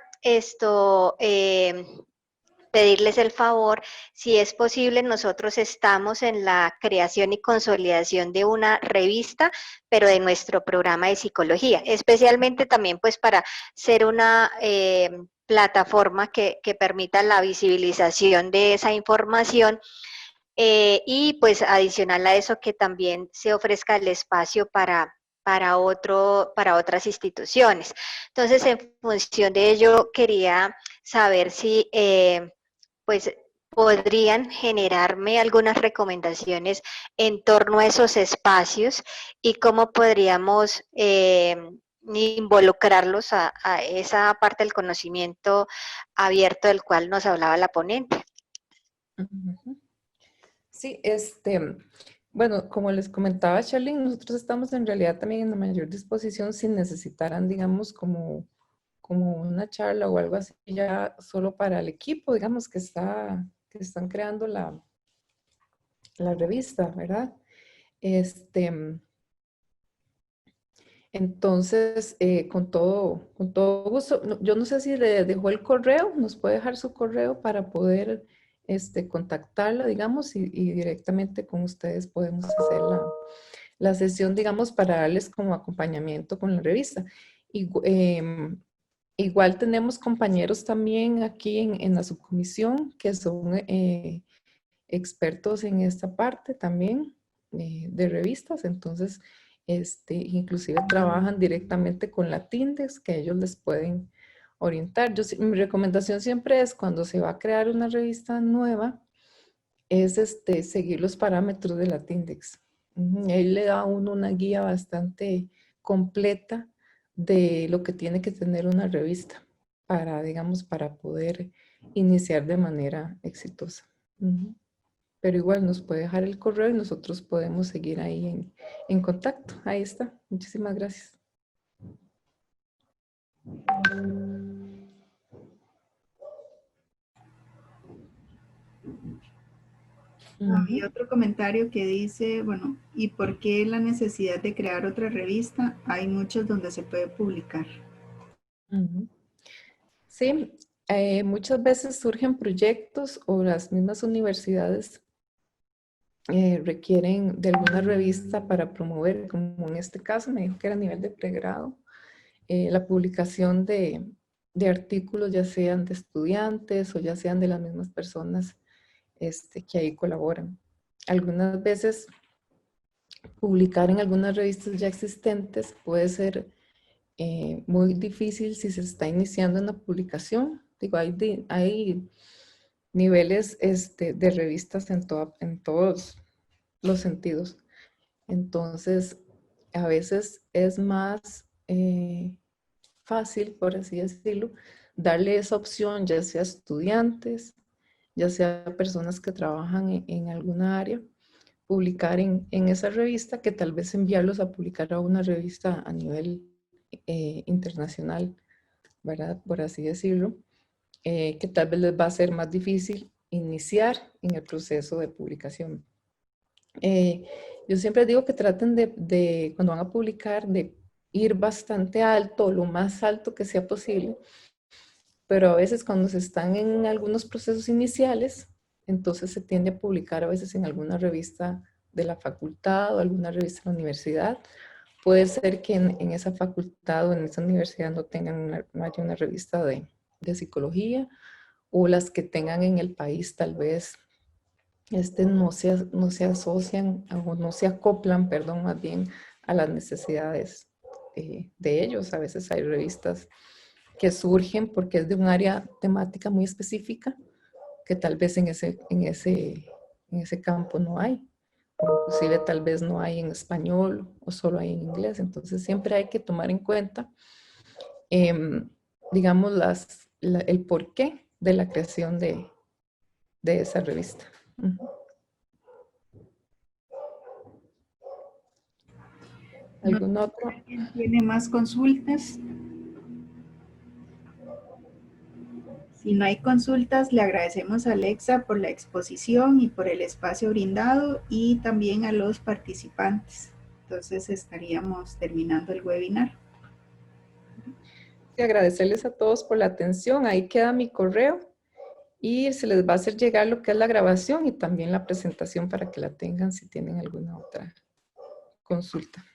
pedirles el favor, si es posible, nosotros estamos en la creación y consolidación de una revista, pero de nuestro programa de psicología, especialmente también pues para ser una plataforma que permita la visibilización de esa información y pues adicional a eso que también se ofrezca el espacio para otras instituciones. Entonces, en función de ello, quería saber si pues podrían generarme algunas recomendaciones en torno a esos espacios y cómo podríamos involucrarlos a esa parte del conocimiento abierto del cual nos hablaba la ponente. Ujú. Sí, bueno, como les comentaba Charlene, nosotros estamos en realidad también en la mayor disposición si necesitaran, digamos, como una charla o algo así ya solo para el equipo, digamos, que están creando la revista, ¿verdad? Entonces, con todo gusto, yo no sé si le dejó el correo, nos puede dejar su correo para poder contactarla, digamos, y directamente con ustedes podemos hacer la sesión, digamos, para darles como acompañamiento con la revista. Igual tenemos compañeros también aquí en la subcomisión que son expertos en esta parte también de revistas, entonces inclusive trabajan directamente con la Tindex, que ellos les pueden orientar. Mi recomendación siempre es cuando se va a crear una revista nueva, es seguir los parámetros de la Tindex. Ahí le da a uno una guía bastante completa de lo que tiene que tener una revista para, digamos, para poder iniciar de manera exitosa. Pero igual nos puede dejar el correo y nosotros podemos seguir ahí en contacto. Ahí está. Muchísimas gracias. Había otro comentario que dice, bueno, ¿y por qué la necesidad de crear otra revista? Hay muchos donde se puede publicar. Sí, muchas veces surgen proyectos o las mismas universidades requieren de alguna revista para promover, como en este caso me dijo que era a nivel de pregrado, la publicación de artículos, ya sean de estudiantes o ya sean de las mismas personas que ahí colaboran. Algunas veces publicar en algunas revistas ya existentes puede ser muy difícil si se está iniciando una publicación. Digo, hay niveles de revistas en todos los sentidos. Entonces, a veces es más fácil, por así decirlo, darle esa opción, ya sea a estudiantes, ya sea a personas que trabajan en alguna área, publicar en esa revista, que tal vez enviarlos a publicar a una revista a nivel internacional, ¿verdad? Por así decirlo, que tal vez les va a ser más difícil iniciar en el proceso de publicación. Yo siempre digo que traten cuando van a publicar, de ir bastante alto, lo más alto que sea posible, pero a veces cuando se están en algunos procesos iniciales, entonces se tiende a publicar a veces en alguna revista de la facultad o alguna revista de la universidad. Puede ser que en esa facultad o en esa universidad no haya una revista de psicología, o las que tengan en el país tal vez no se asocian o no se acoplan, perdón, más bien a las necesidades de ellos. A veces hay revistas que surgen porque es de un área temática muy específica que tal vez en ese campo no hay. Inclusive tal vez no hay en español o solo hay en inglés. Entonces siempre hay que tomar en cuenta, digamos, el porqué de la creación de esa revista. ¿Algún otro? ¿Alguien tiene más consultas? Si no hay consultas, le agradecemos a Alexa por la exposición y por el espacio brindado y también a los participantes. Entonces estaríamos terminando el webinar. Y agradecerles a todos por la atención. Ahí queda mi correo y se les va a hacer llegar lo que es la grabación y también la presentación para que la tengan si tienen alguna otra consulta.